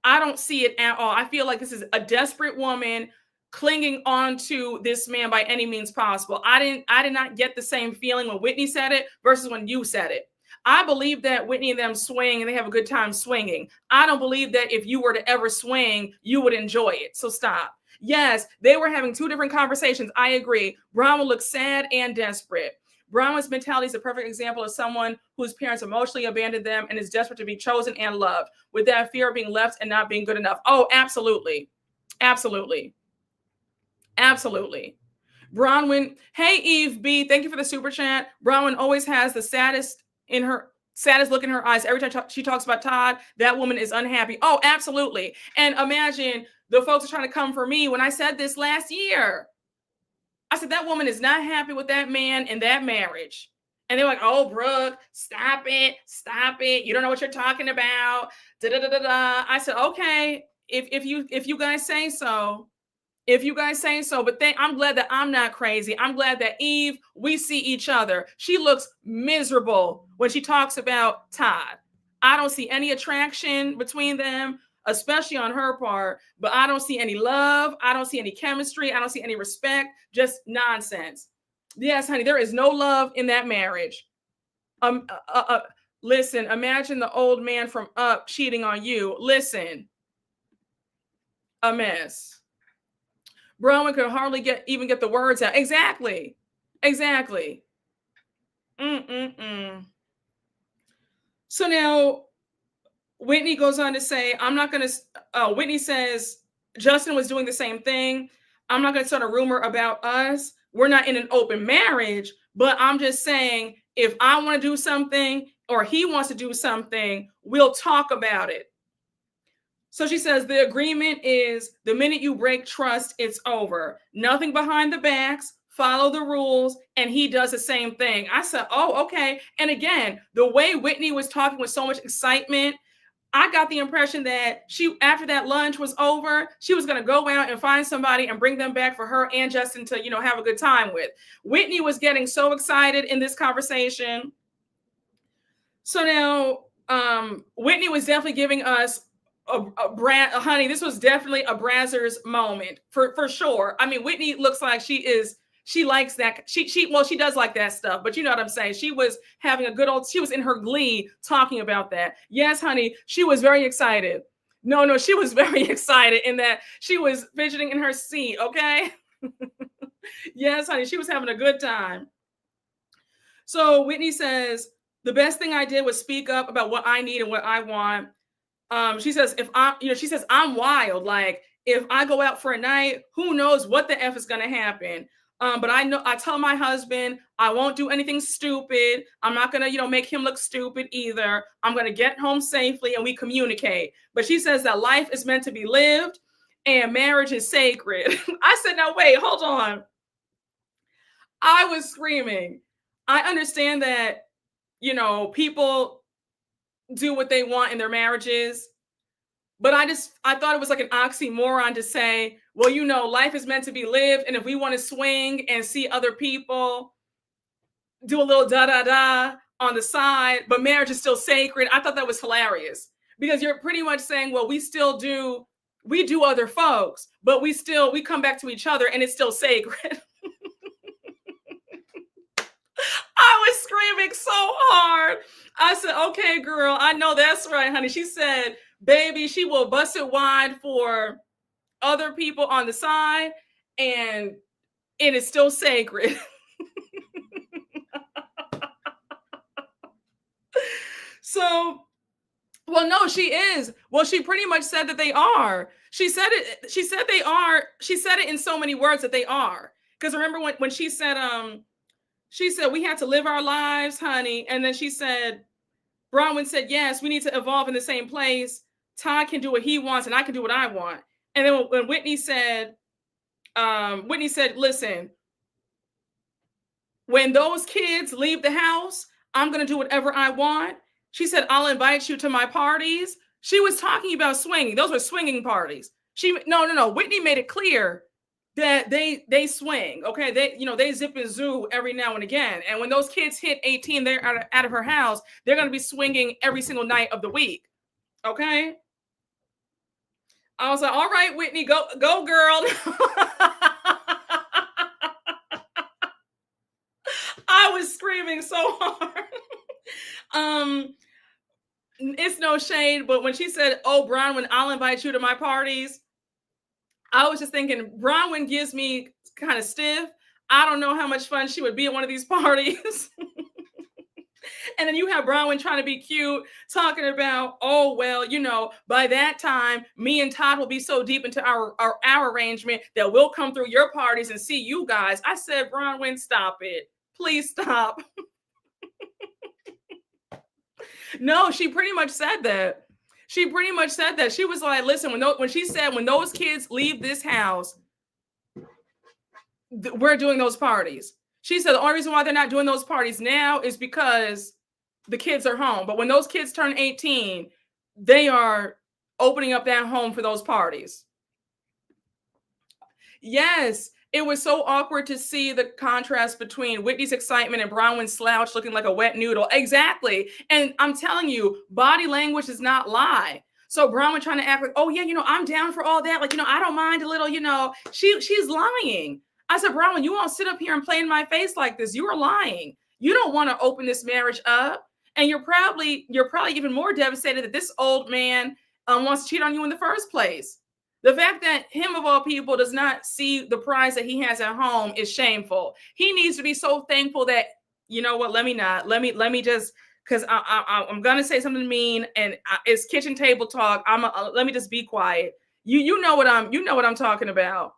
S1: I don't see it at all. I feel like this is a desperate woman clinging on to this man by any means possible. I did not get the same feeling when Whitney said it versus when you said it. I believe that Whitney and them swing and they have a good time swinging. I don't believe that if you were to ever swing, you would enjoy it. So stop. Yes, they were having two different conversations. I agree. Bronwyn looks sad and desperate. Bronwyn's mentality is a perfect example of someone whose parents emotionally abandoned them and is desperate to be chosen and loved with that fear of being left and not being good enough. Oh, absolutely. Absolutely. Absolutely. Bronwyn, hey, Eve B, thank you for the super chat. Bronwyn always has the saddest look in her eyes. Every time she talks about Todd, that woman is unhappy. Oh, absolutely. And imagine the folks are trying to come for me when I said this last year. I said, that woman is not happy with that man and that marriage. And they're like, oh, Brooke, stop it. Stop it. You don't know what you're talking about. Da, da, da, da, da. I said, okay, if you guys say so. If you guys say so, but I'm glad that I'm not crazy. I'm glad that Eve, we see each other. She looks miserable when she talks about Todd. I don't see any attraction between them, especially on her part, but I don't see any love. I don't see any chemistry. I don't see any respect, just nonsense. Yes, honey, there is no love in that marriage. Listen, imagine the old man from Up cheating on you. Listen, a mess. Bronwyn could hardly even get the words out. Exactly. So now Whitney goes on to say, Whitney says, Justin was doing the same thing. I'm not going to start a rumor about us. We're not in an open marriage, but I'm just saying, if I want to do something or he wants to do something, we'll talk about it. So she says, the agreement is the minute you break trust, it's over. Nothing behind the backs, follow the rules, and he does the same thing. I said, oh, okay. And again, the way Whitney was talking with so much excitement, I got the impression that after that lunch was over, she was going to go out and find somebody and bring them back for her and Justin to, have a good time with. Whitney was getting so excited in this conversation. So now Whitney was definitely giving us honey, this was definitely a Brazzers moment for sure. I mean, Whitney looks like she likes that. She does like that stuff, but you know what I'm saying? She was having she was in her glee talking about that. Yes, honey, she was very excited. No, she was very excited in that she was fidgeting in her seat, okay? Yes, honey, she was having a good time. So Whitney says, the best thing I did was speak up about what I need and what I want. She says, I'm wild. Like, if I go out for a night, who knows what the F is going to happen. But I tell my husband, I won't do anything stupid. I'm not going to, make him look stupid either. I'm going to get home safely and we communicate. But she says that life is meant to be lived and marriage is sacred. I said, no, wait, hold on. I was screaming. I understand that, people do what they want in their marriages. But I thought it was like an oxymoron to say, well, life is meant to be lived. And if we want to swing and see other people do a little da-da-da on the side, but marriage is still sacred. I thought that was hilarious because you're pretty much saying, well, we do other folks, but we come back to each other and it's still sacred. I was so hard. I said, okay, girl, I know that's right, honey. She said, baby, she will bust it wide for other people on the side, and it is still sacred. So, well, no, she is. Well, she pretty much said that they are. She said it. She said they are. She said it in so many words that they are. Because remember when she said we had to live our lives, honey, and then she said, Bronwyn said, yes, we need to evolve in the same place. Todd can do what he wants, and I can do what I want. And then when Whitney said, listen, when those kids leave the house, I'm going to do whatever I want. She said, I'll invite you to my parties. She was talking about swinging. Those were swinging parties. No. Whitney made it clear that they swing. Okay. They zip and zoo every now and again. And when those kids hit 18, they're out of her house. They're going to be swinging every single night of the week. Okay. I was like, all right, Whitney, go girl. I was screaming so hard. It's no shade, but when she said, oh, Bronwyn, I'll invite you to my parties, I was just thinking, Bronwyn gives me kind of stiff. I don't know how much fun she would be at one of these parties. And then you have Bronwyn trying to be cute, talking about, oh, well, by that time, me and Todd will be so deep into our arrangement that we'll come through your parties and see you guys. I said, Bronwyn, stop it. Please stop. No, she pretty much said that. She was like, listen, when she said, when those kids leave this house, we're doing those parties. She said the only reason why they're not doing those parties now is because the kids are home. But when those kids turn 18, they are opening up that home for those parties. Yes. It was so awkward to see the contrast between Whitney's excitement and Bronwyn's slouch looking like a wet noodle. Exactly. And I'm telling you, body language does not lie. So Bronwyn trying to act like, oh, yeah, I'm down for all that. Like, I don't mind a little, she's lying. I said, Bronwyn, you won't sit up here and play in my face like this. You are lying. You don't want to open this marriage up. And you're probably even more devastated that this old man wants to cheat on you in the first place. The fact that him of all people does not see the prize that he has at home is shameful. He needs to be so thankful that, you know what, let me just, because I'm going to say something mean and it's kitchen table talk. Let me just be quiet. You know what I'm talking about.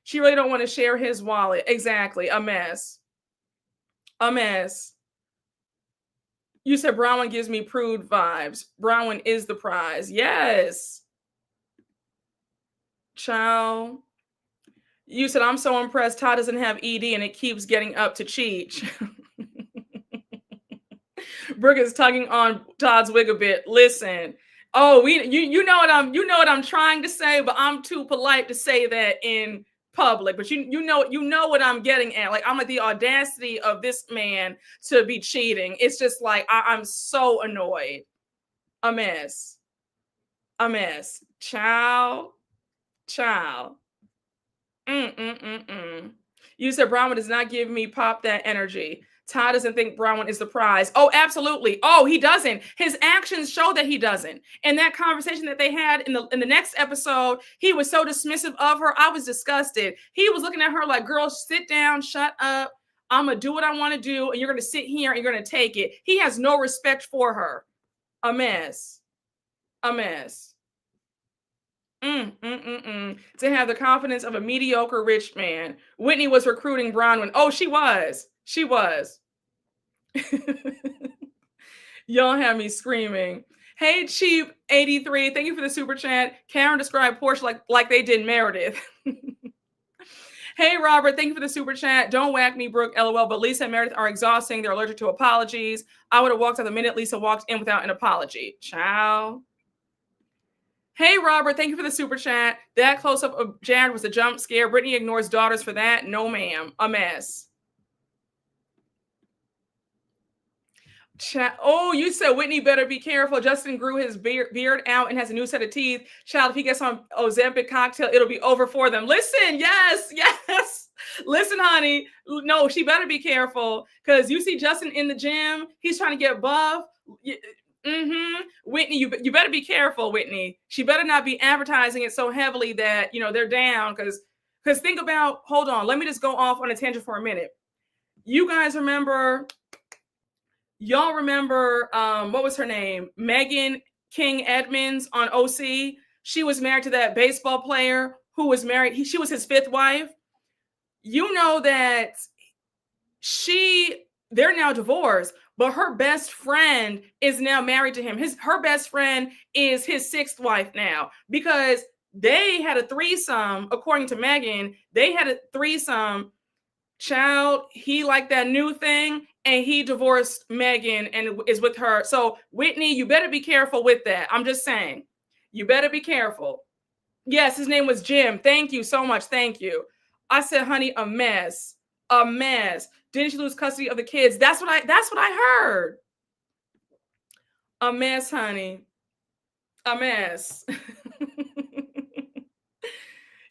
S1: She really don't want to share his wallet. Exactly. A mess. You said Bronwyn gives me prude vibes. Bronwyn is the prize. Yes. Child. You said, I'm so impressed. Todd doesn't have ED and it keeps getting up to Cheech. Brooke is tugging on Todd's wig a bit. Listen. Oh, you know what I'm trying to say, but I'm too polite to say that in public. But you know what I'm getting at. Like, I'm at the audacity of this man to be cheating. It's just like I'm so annoyed. A mess. Child. You said Bronwyn does not give me pop that energy. Todd doesn't think Bronwyn is the prize. Oh, absolutely. Oh, he doesn't. His actions show that he doesn't. In that conversation that they had in the next episode, he was so dismissive of her. I was disgusted. He was looking at her like, girl, sit down, shut up. I'm going to do what I want to do. And you're going to sit here and you're going to take it. He has no respect for her. A mess. To have the confidence of a mediocre rich man. Whitney was recruiting Bronwyn. Oh, she was. Y'all have me screaming. Hey, Cheap 83, thank you for the super chat. Karen described Porsche like they did Meredith. Hey, Robert, thank you for the super chat. Don't whack me, Brooke, LOL, but Lisa and Meredith are exhausting. They're allergic to apologies. I would have walked out the minute Lisa walked in without an apology. Ciao. Hey, Robert, thank you for the super chat. That close-up of Jared was a jump scare. Brittany ignores daughters for that. No, ma'am. A mess. Oh, you said Whitney better be careful. Justin grew his beard out and has a new set of teeth. Child, if he gets on Ozempic cocktail, it'll be over for them. Listen, yes. Listen, honey, no, she better be careful because you see Justin in the gym. He's trying to get buff. Whitney, you better be careful, Whitney. She better not be advertising it so heavily that, they're down because think about, hold on, let me just go off on a tangent for a minute. You guys remember, what was her name? Megan King Edmonds on OC. She was married to that baseball player who was married. She was his fifth wife. You know that they're now divorced, but her best friend is now married to him. Her best friend is his sixth wife now because they had a threesome. According to Megan, they had a threesome. Child, he liked that new thing and he divorced Megan and is with her. So Whitney, you better be careful with that. I'm just saying, you better be careful. Yes, his name was Jim. Thank you so much. Thank you. I said, honey, a mess. Didn't she lose custody of the kids? That's what I heard. A mess, honey. A mess.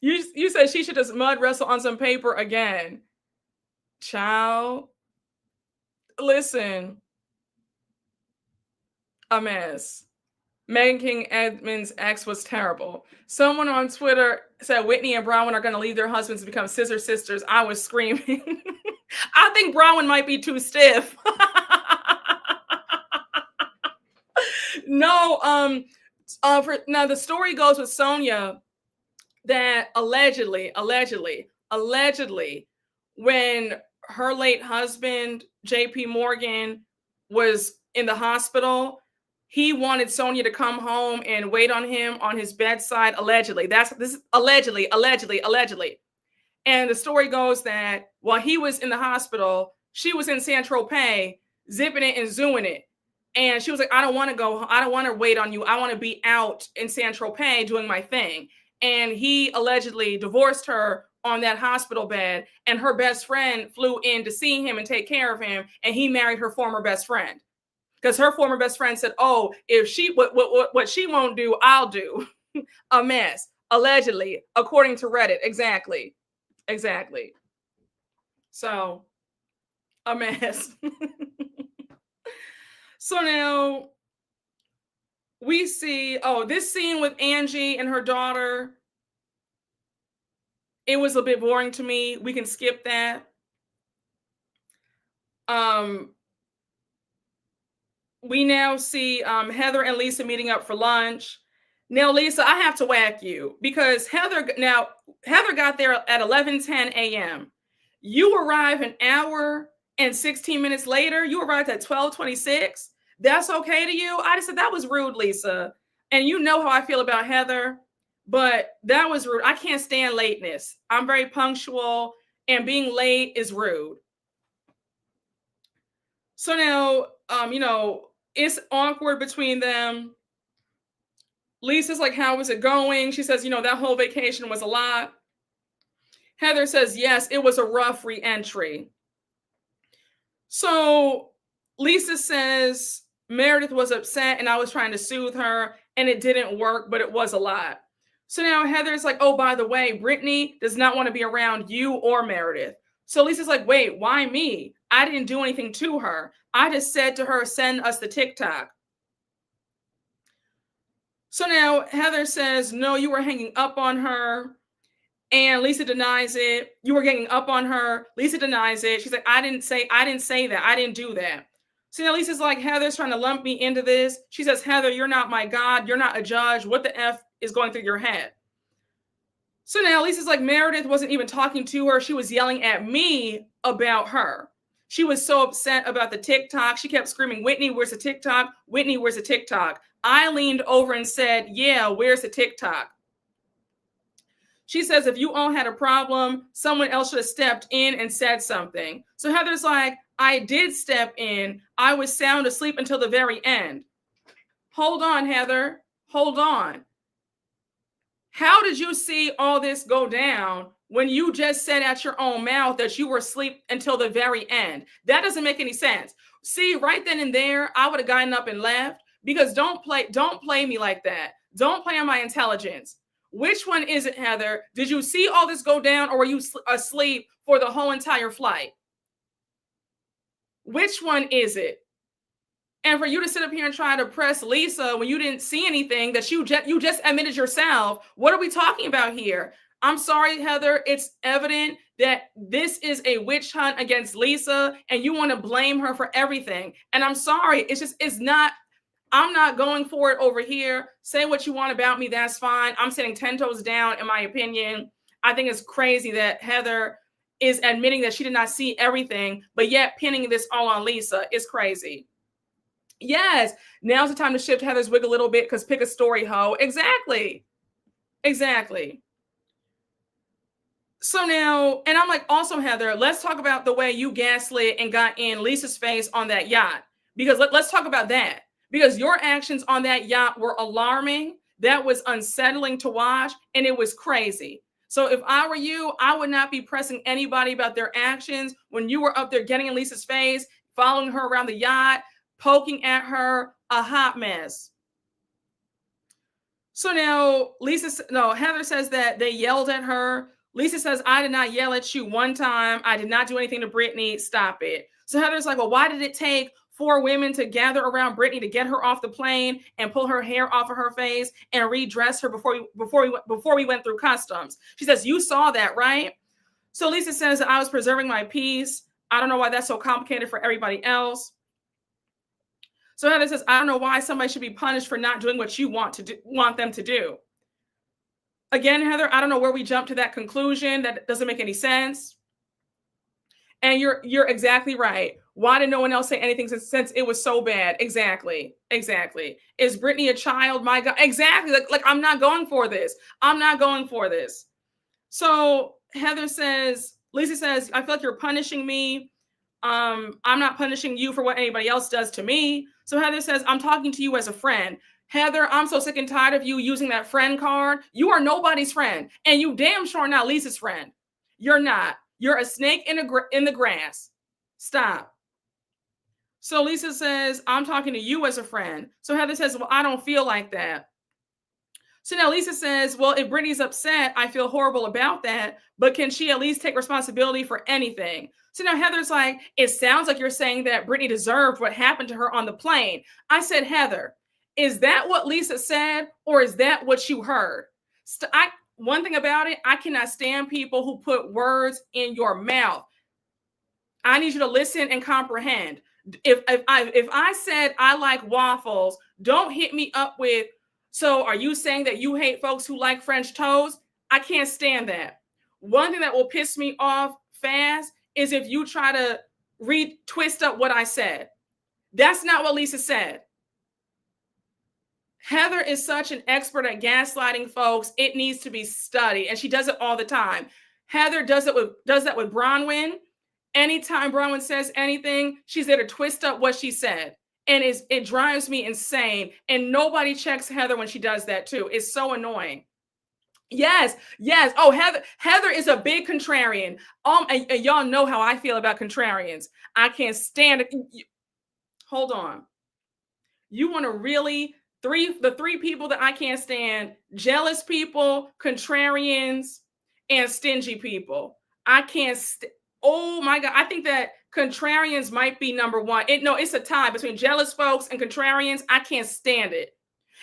S1: You said she should just mud wrestle on some paper again. Child. Listen. A mess. Megan King Edmonds' ex was terrible. Someone on Twitter said Whitney and Bronwyn are going to leave their husbands to become scissor sisters. I was screaming. I think Bronwyn might be too stiff. No, now the story goes with Sonia that allegedly, when her late husband, JP Morgan, was in the hospital, he wanted Sonia to come home and wait on him on his bedside. Allegedly. This is allegedly. And the story goes that while he was in the hospital, she was in Saint-Tropez, zipping it and zooing it. And she was like, I don't want to go. I don't want to wait on you. I want to be out in Saint-Tropez doing my thing. And he allegedly divorced her on that hospital bed. And her best friend flew in to see him and take care of him. And he married her former best friend. Because her former best friend said, oh, if she, what she won't do, I'll do. A mess. Allegedly, according to Reddit. Exactly. So, a mess. So now we see, this scene with Angie and her daughter, it was a bit boring to me. We can skip that. We now see Heather and Lisa meeting up for lunch. Now, Lisa, I have to whack you because Heather got there at 11:10 a.m. You arrive an hour and 16 minutes later. You arrived at 12:26. That's okay to you? I just said that was rude, Lisa. And you know how I feel about Heather, but that was rude. I can't stand lateness. I'm very punctual, and being late is rude. So now, it's awkward between them. Lisa's like, how was it going? She says, that whole vacation was a lot. Heather says, yes, it was a rough re-entry. So Lisa says, Meredith was upset and I was trying to soothe her and it didn't work, but it was a lot. So now Heather's like, oh, by the way, Brittany does not want to be around you or Meredith. So Lisa's like, wait, why me? I didn't do anything to her. I just said to her, send us the TikTok. So now Heather says, no, you were hanging up on her. And Lisa denies it. You were getting up on her. Lisa denies it. She's like, I didn't say that. I didn't do that. So now Lisa's like, Heather's trying to lump me into this. She says, Heather, you're not my God. You're not a judge. What the F is going through your head? So now Lisa's like, Meredith wasn't even talking to her. She was yelling at me about her. She was so upset about the TikTok. She kept screaming, Whitney, where's the TikTok? Whitney, where's the TikTok? I leaned over and said, yeah, where's the TikTok? She says, if you all had a problem, someone else should have stepped in and said something. So Heather's like, I did step in. I was sound asleep until the very end. Hold on, Heather. Hold on. How did you see all this go down when you just said at your own mouth that you were asleep until the very end? That doesn't make any sense. See, right then and there, I would have gotten up and left because don't play me like that. Don't play on my intelligence. Which one is it, Heather? Did you see all this go down, or were you asleep for the whole entire flight? Which one is it? And for you to sit up here and try to press Lisa when you didn't see anything that you just admitted yourself, what are we talking about here? I'm sorry, Heather. It's evident that this is a witch hunt against Lisa, and you want to blame her for everything. And I'm sorry. It's not. I'm not going for it over here. Say what you want about me. That's fine. I'm sitting 10 toes down, in my opinion. I think it's crazy that Heather is admitting that she did not see everything, but yet pinning this all on Lisa is crazy. Yes, now's the time to shift Heather's wig a little bit, because pick a story, ho. Exactly. So now, and I'm like, also, Heather, let's talk about the way you gaslit and got in Lisa's face on that yacht. Because let's talk about that. Because your actions on that yacht were alarming. That was unsettling to watch, and it was crazy. So if I were you, I would not be pressing anybody about their actions when you were up there getting in Lisa's face, following her around the yacht, poking at her, a hot mess. So now Heather says that they yelled at her. Lisa says, I did not yell at you one time. I did not do anything to Britney. Stop it. So Heather's like, well, why did it take 4 women to gather around Britney to get her off the plane and pull her hair off of her face and redress her before we went through customs? She says, you saw that, right? So Lisa says, I was preserving my peace. I don't know why that's so complicated for everybody else. So Heather says, I don't know why somebody should be punished for not doing what you want them to do. Again, Heather, I don't know where we jump to that conclusion. That doesn't make any sense. And you're exactly right. Why did no one else say anything since it was so bad? Exactly. Is Britney a child? My God. Exactly. Like I'm not going for this. So Lisa says, I feel like you're punishing me. I'm not punishing you for what anybody else does to me. So Heather says, I'm talking to you as a friend. Heather, I'm so sick and tired of you using that friend card. You are nobody's friend. And you damn sure not Lisa's friend. You're not. You're a snake in the grass. Stop. So Lisa says, I'm talking to you as a friend. So Heather says, well, I don't feel like that. So now Lisa says, well, if Britney's upset, I feel horrible about that, but can she at least take responsibility for anything? So now Heather's like, it sounds like you're saying that Britney deserved what happened to her on the plane. I said, Heather, is that what Lisa said, or is that what you heard? One thing about it, I cannot stand people who put words in your mouth. I need you to listen and comprehend. If I said I like waffles, don't hit me up with, so are you saying that you hate folks who like French toast? I can't stand that. One thing that will piss me off fast is if you try to twist up what I said. That's not what Lisa said. Heather is such an expert at gaslighting folks. It needs to be studied, and she does it all the time. Heather does that with Bronwyn. Anytime Bronwyn says anything, she's there to twist up what she said. And it drives me insane. And nobody checks Heather when she does that too. It's so annoying. Yes. Oh, Heather is a big contrarian. And y'all know how I feel about contrarians. I can't stand it. Hold on. You want to really the 3 people that I can't stand: jealous people, contrarians, and stingy people. I can't oh my God. I think that contrarians might be number 1. It's a tie between jealous folks and contrarians. I can't stand it.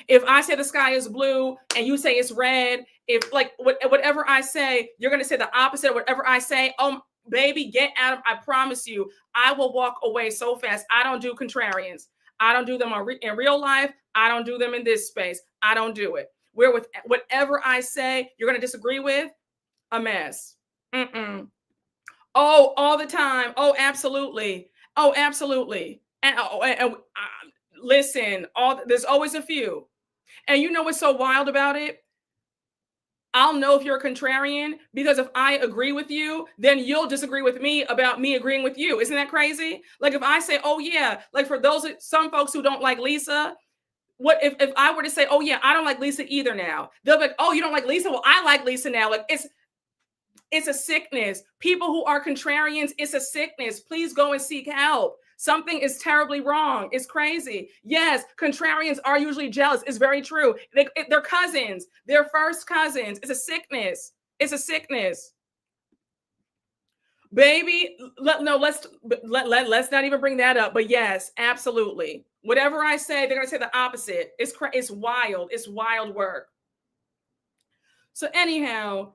S1: If I say the sky is blue and you say it's red, if like whatever I say, you're going to say the opposite of whatever I say. Oh, baby, get out of, I promise you, I will walk away so fast. I don't do contrarians. I don't do them in real life. I don't do them in this space. I don't do it. Where with whatever I say, you're going to disagree with, a mess. Oh, all the time. Oh, absolutely. And listen, there's always a few. And you know what's so wild about it? I'll know if you're a contrarian because if I agree with you, then you'll disagree with me about me agreeing with you. Isn't that crazy? Like if I say, oh yeah, like for some folks who don't like Lisa, what if I were to say, oh yeah, I don't like Lisa either now? They'll be like, oh, you don't like Lisa? Well, I like Lisa now. Like it's a sickness. People who are contrarians, it's a sickness. Please go and seek help. Something is terribly wrong. It's crazy. Yes, contrarians are usually jealous. It's very true. They're cousins. They're first cousins. It's a sickness. It's a sickness. Baby, let's not even bring that up. But yes, absolutely. Whatever I say, they're going to say the opposite. It's wild. It's wild work. So anyhow,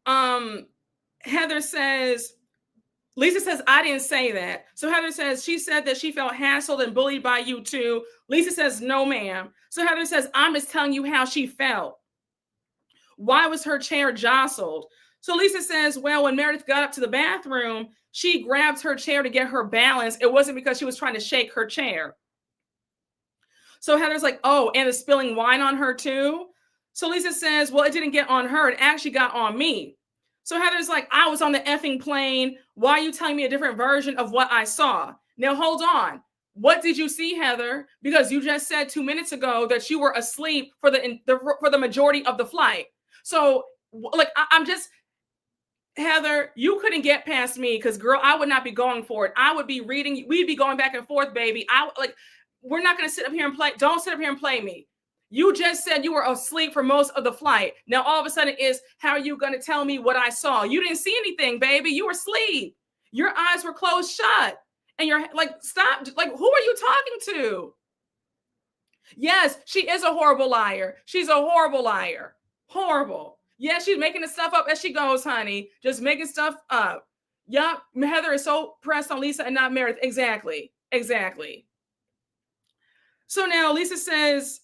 S1: Heather says, Lisa says, I didn't say that. So Heather says, she said that she felt hassled and bullied by you too. Lisa says, no, ma'am. So Heather says, I'm just telling you how she felt. Why was her chair jostled? So Lisa says, well, when Meredith got up to the bathroom, she grabbed her chair to get her balance. It wasn't because she was trying to shake her chair. So Heather's like, oh, and it's spilling wine on her too? So Lisa says, well, it didn't get on her. It actually got on me. So Heather's like, I was on the effing plane. Why are you telling me a different version of what I saw? Now, hold on. What did you see, Heather? Because you just said 2 minutes ago that you were asleep for the majority of the flight. So, like, I'm just, Heather, you couldn't get past me because, girl, I would not be going for it. I would be reading. We'd be going back and forth, baby. We're not going to sit up here and play. Don't sit up here and play me. You just said you were asleep for most of the flight. Now, all of a sudden is, how are you going to tell me what I saw? You didn't see anything, baby. You were asleep. Your eyes were closed shut. And you're like, stop. Like, who are you talking to? Yes, she is a horrible liar. She's a horrible liar. Horrible. Yeah, she's making the stuff up as she goes, honey. Just making stuff up. Yup. Heather is so pressed on Lisa and not Meredith. Exactly. So now Lisa says,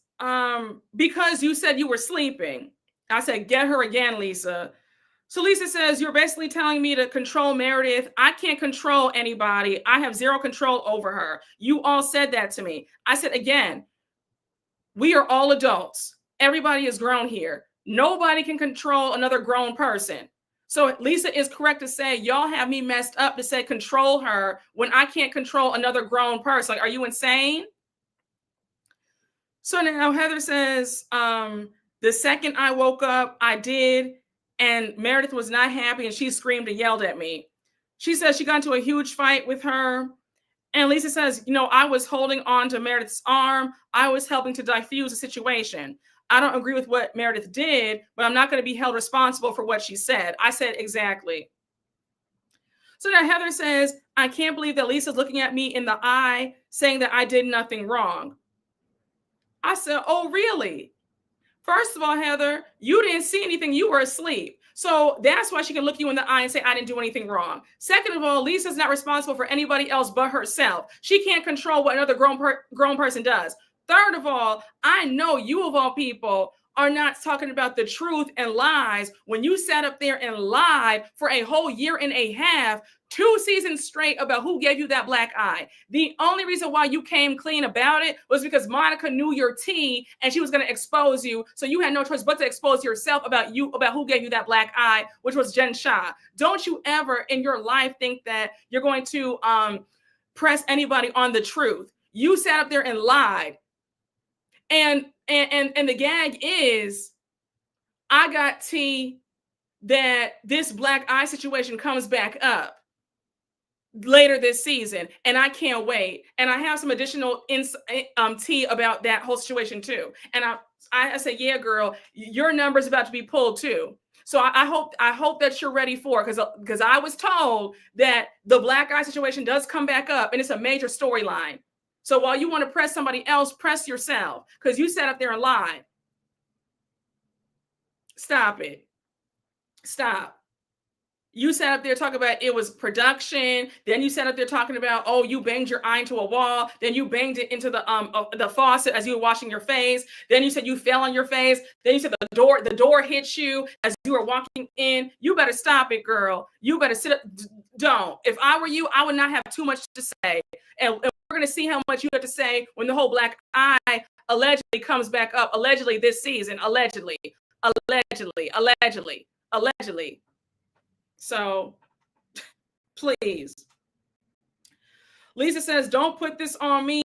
S1: because you said you were sleeping. I said, get her again, Lisa. So Lisa says, you're basically telling me to control Meredith. I can't control anybody. I have zero control over her. You all said that to me. I said, again, we are all adults. Everybody is grown here. Nobody can control another grown person. So Lisa is correct to say, y'all have me messed up to say control her when I can't control another grown person. Like, are you insane? So now Heather says, the second I woke up, I did, and Meredith was not happy, and she screamed and yelled at me. She says she got into a huge fight with her, and Lisa says, I was holding on to Meredith's arm. I was helping to diffuse the situation. I don't agree with what Meredith did, but I'm not going to be held responsible for what she said. I said, exactly. So now Heather says, I can't believe that Lisa's looking at me in the eye saying that I did nothing wrong. I said, oh, really? First of all, Heather, you didn't see anything. You were asleep. So that's why she can look you in the eye and say, I didn't do anything wrong. Second of all, Lisa's not responsible for anybody else but herself. She can't control what another grown person does. Third of all, I know you of all people are not talking about the truth and lies when you sat up there and lied for a whole year and a half, 2 seasons straight about who gave you that black eye. The only reason why you came clean about it was because Monica knew your tea and she was going to expose you. So you had no choice but to expose yourself about who gave you that black eye, which was Jen Shah. Don't you ever in your life think that you're going to press anybody on the truth. You sat up there and lied. And the gag is, I got tea that this black eye situation comes back up later this season, and I can't wait. And I have some additional tea about that whole situation too. And I say, yeah, girl, your number's about to be pulled too. So I hope that you're ready for it, because I was told that the black eye situation does come back up, and it's a major storyline. So while you want to press somebody else, press yourself, because you sat up there and lied. Stop it. Stop. You sat up there talking about it was production. Then you sat up there talking about, oh, you banged your eye into a wall. Then you banged it into the faucet as you were washing your face. Then you said you fell on your face. Then you said the door hit you as you were walking in. You better stop it, girl. You better sit up. Don't. If I were you, I would not have too much to say. And we're going to see how much you have to say when the whole black eye allegedly comes back up. Allegedly this season. Allegedly. So, please. Lisa says, don't put this on me.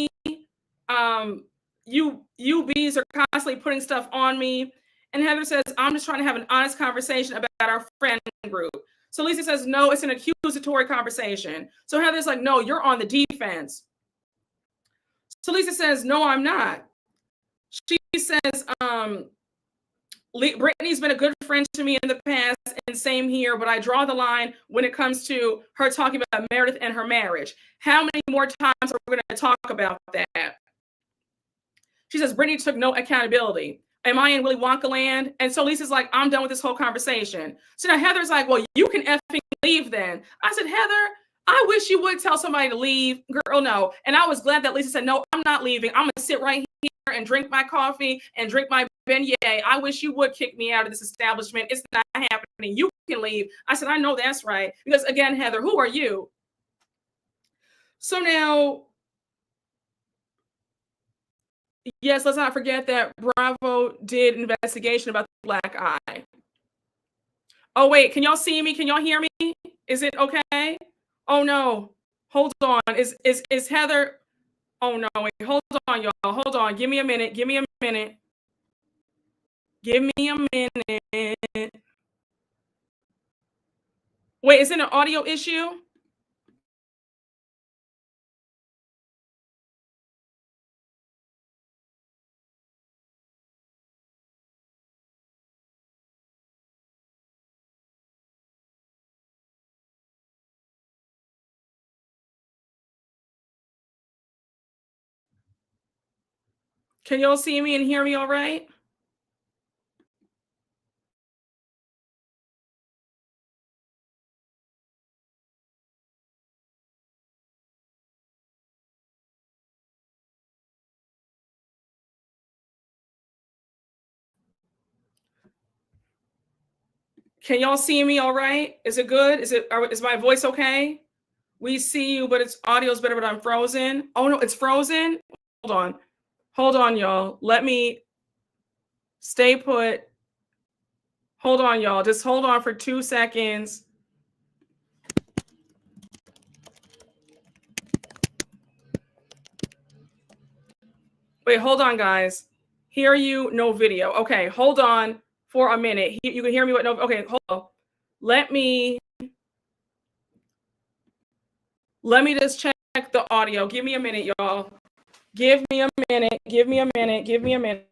S1: You bees are constantly putting stuff on me. And Heather says, I'm just trying to have an honest conversation about our friend group. So Lisa says, no, it's an accusatory conversation. So Heather's like, no, you're on the defense. So Lisa says, no, I'm not. She says, Brittany's been a good friend to me in the past, and same here, but I draw the line when it comes to her talking about Meredith and her marriage. How many more times are we going to talk about that? She says, Brittany took no accountability. Am I in Willy Wonka land? And so Lisa's like, I'm done with this whole conversation. So now Heather's like, well, you can effing leave then. I said, Heather, I wish you would tell somebody to leave. Girl, no. And I was glad that Lisa said, no, I'm not leaving. I'm going to sit right here and drink my coffee and drink my beignet. I wish you would kick me out of this establishment. It's not happening. You can leave. I said, I know that's right. Because again, Heather, who are you? So now, yes, let's not forget that Bravo did an investigation about the black eye. Oh, wait, can y'all see me? Can y'all hear me? Is it okay? Oh, no. Hold on. Is Heather... Oh, no, wait, hold on, y'all. Hold on. Give me a minute. Give me a minute. Give me a minute. Wait, is it an audio issue? Can y'all see me and hear me all right? Can y'all see me all right? Is it good? Is my voice okay? We see you, but it's audio's better, but I'm frozen. Oh no, it's frozen. Hold on. Hold on, y'all. Let me stay put. Hold on, y'all. Just hold on for 2 seconds. Wait, hold on, guys. Hear you, no video. Okay, hold on for a minute. You can hear me, but no. Okay, hold on. Let me just check the audio. Give me a minute, y'all. Give me a minute. Give me a minute. Give me a minute.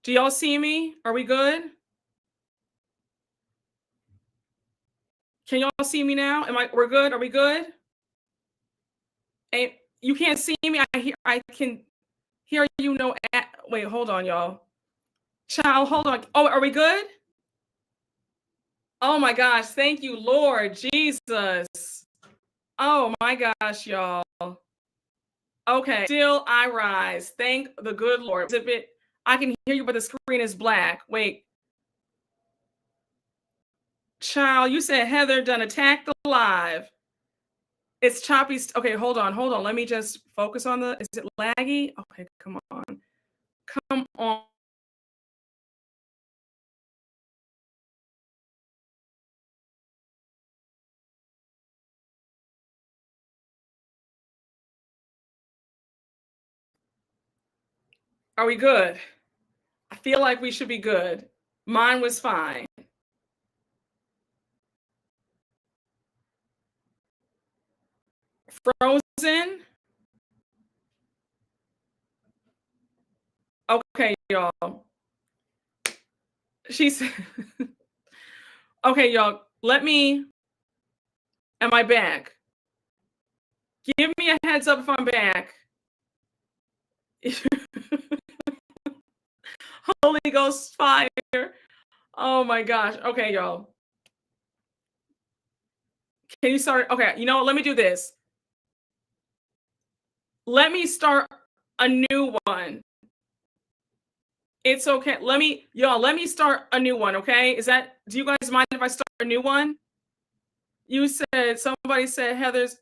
S1: Do y'all see me? Are we good? Can y'all see me now? We're good? Are we good? And you can't see me. I can hear you. No, wait, hold on, y'all. Child, hold on. Oh, are we good? Oh my gosh. Thank you, Lord Jesus. Oh my gosh, y'all. Okay. Still I rise. Thank the good Lord. I can hear you, but the screen is black. Wait. Child, you said Heather done attacked the live. It's choppy. Okay, hold on. Let me just focus on is it laggy? Okay, come on. Come on. Are we good? I feel like we should be good. Mine was fine. Frozen? Okay, y'all. She said, Okay, y'all. Am I back? Give me a heads up if I'm back. Holy Ghost fire. Oh my gosh. Okay, y'all. Can you start? Okay, you know what? Let me do this. Let me start a new one. It's okay. Let me start a new one, okay? Do you guys mind if I start a new one? Somebody said Heather's.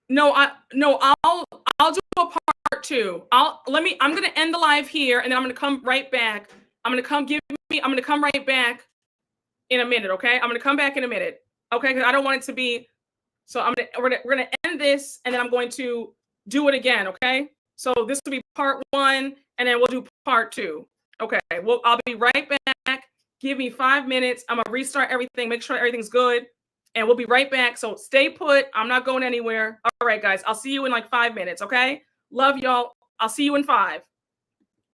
S1: No, I'll do a part two. I'm gonna end the live here and then I'm gonna come right back. I'm gonna come right back in a minute, okay? I'm gonna come back in a minute. Okay, because I don't want it to be so we're gonna end this and then I'm going to do it again, okay? So this will be part one and then we'll do part two. Okay, well, I'll be right back. Give me 5 minutes. I'm gonna restart everything, make sure everything's good, and we'll be right back. So stay put. I'm not going anywhere. All right, guys. I'll see you in like 5 minutes, okay? Love y'all. I'll see you in 5.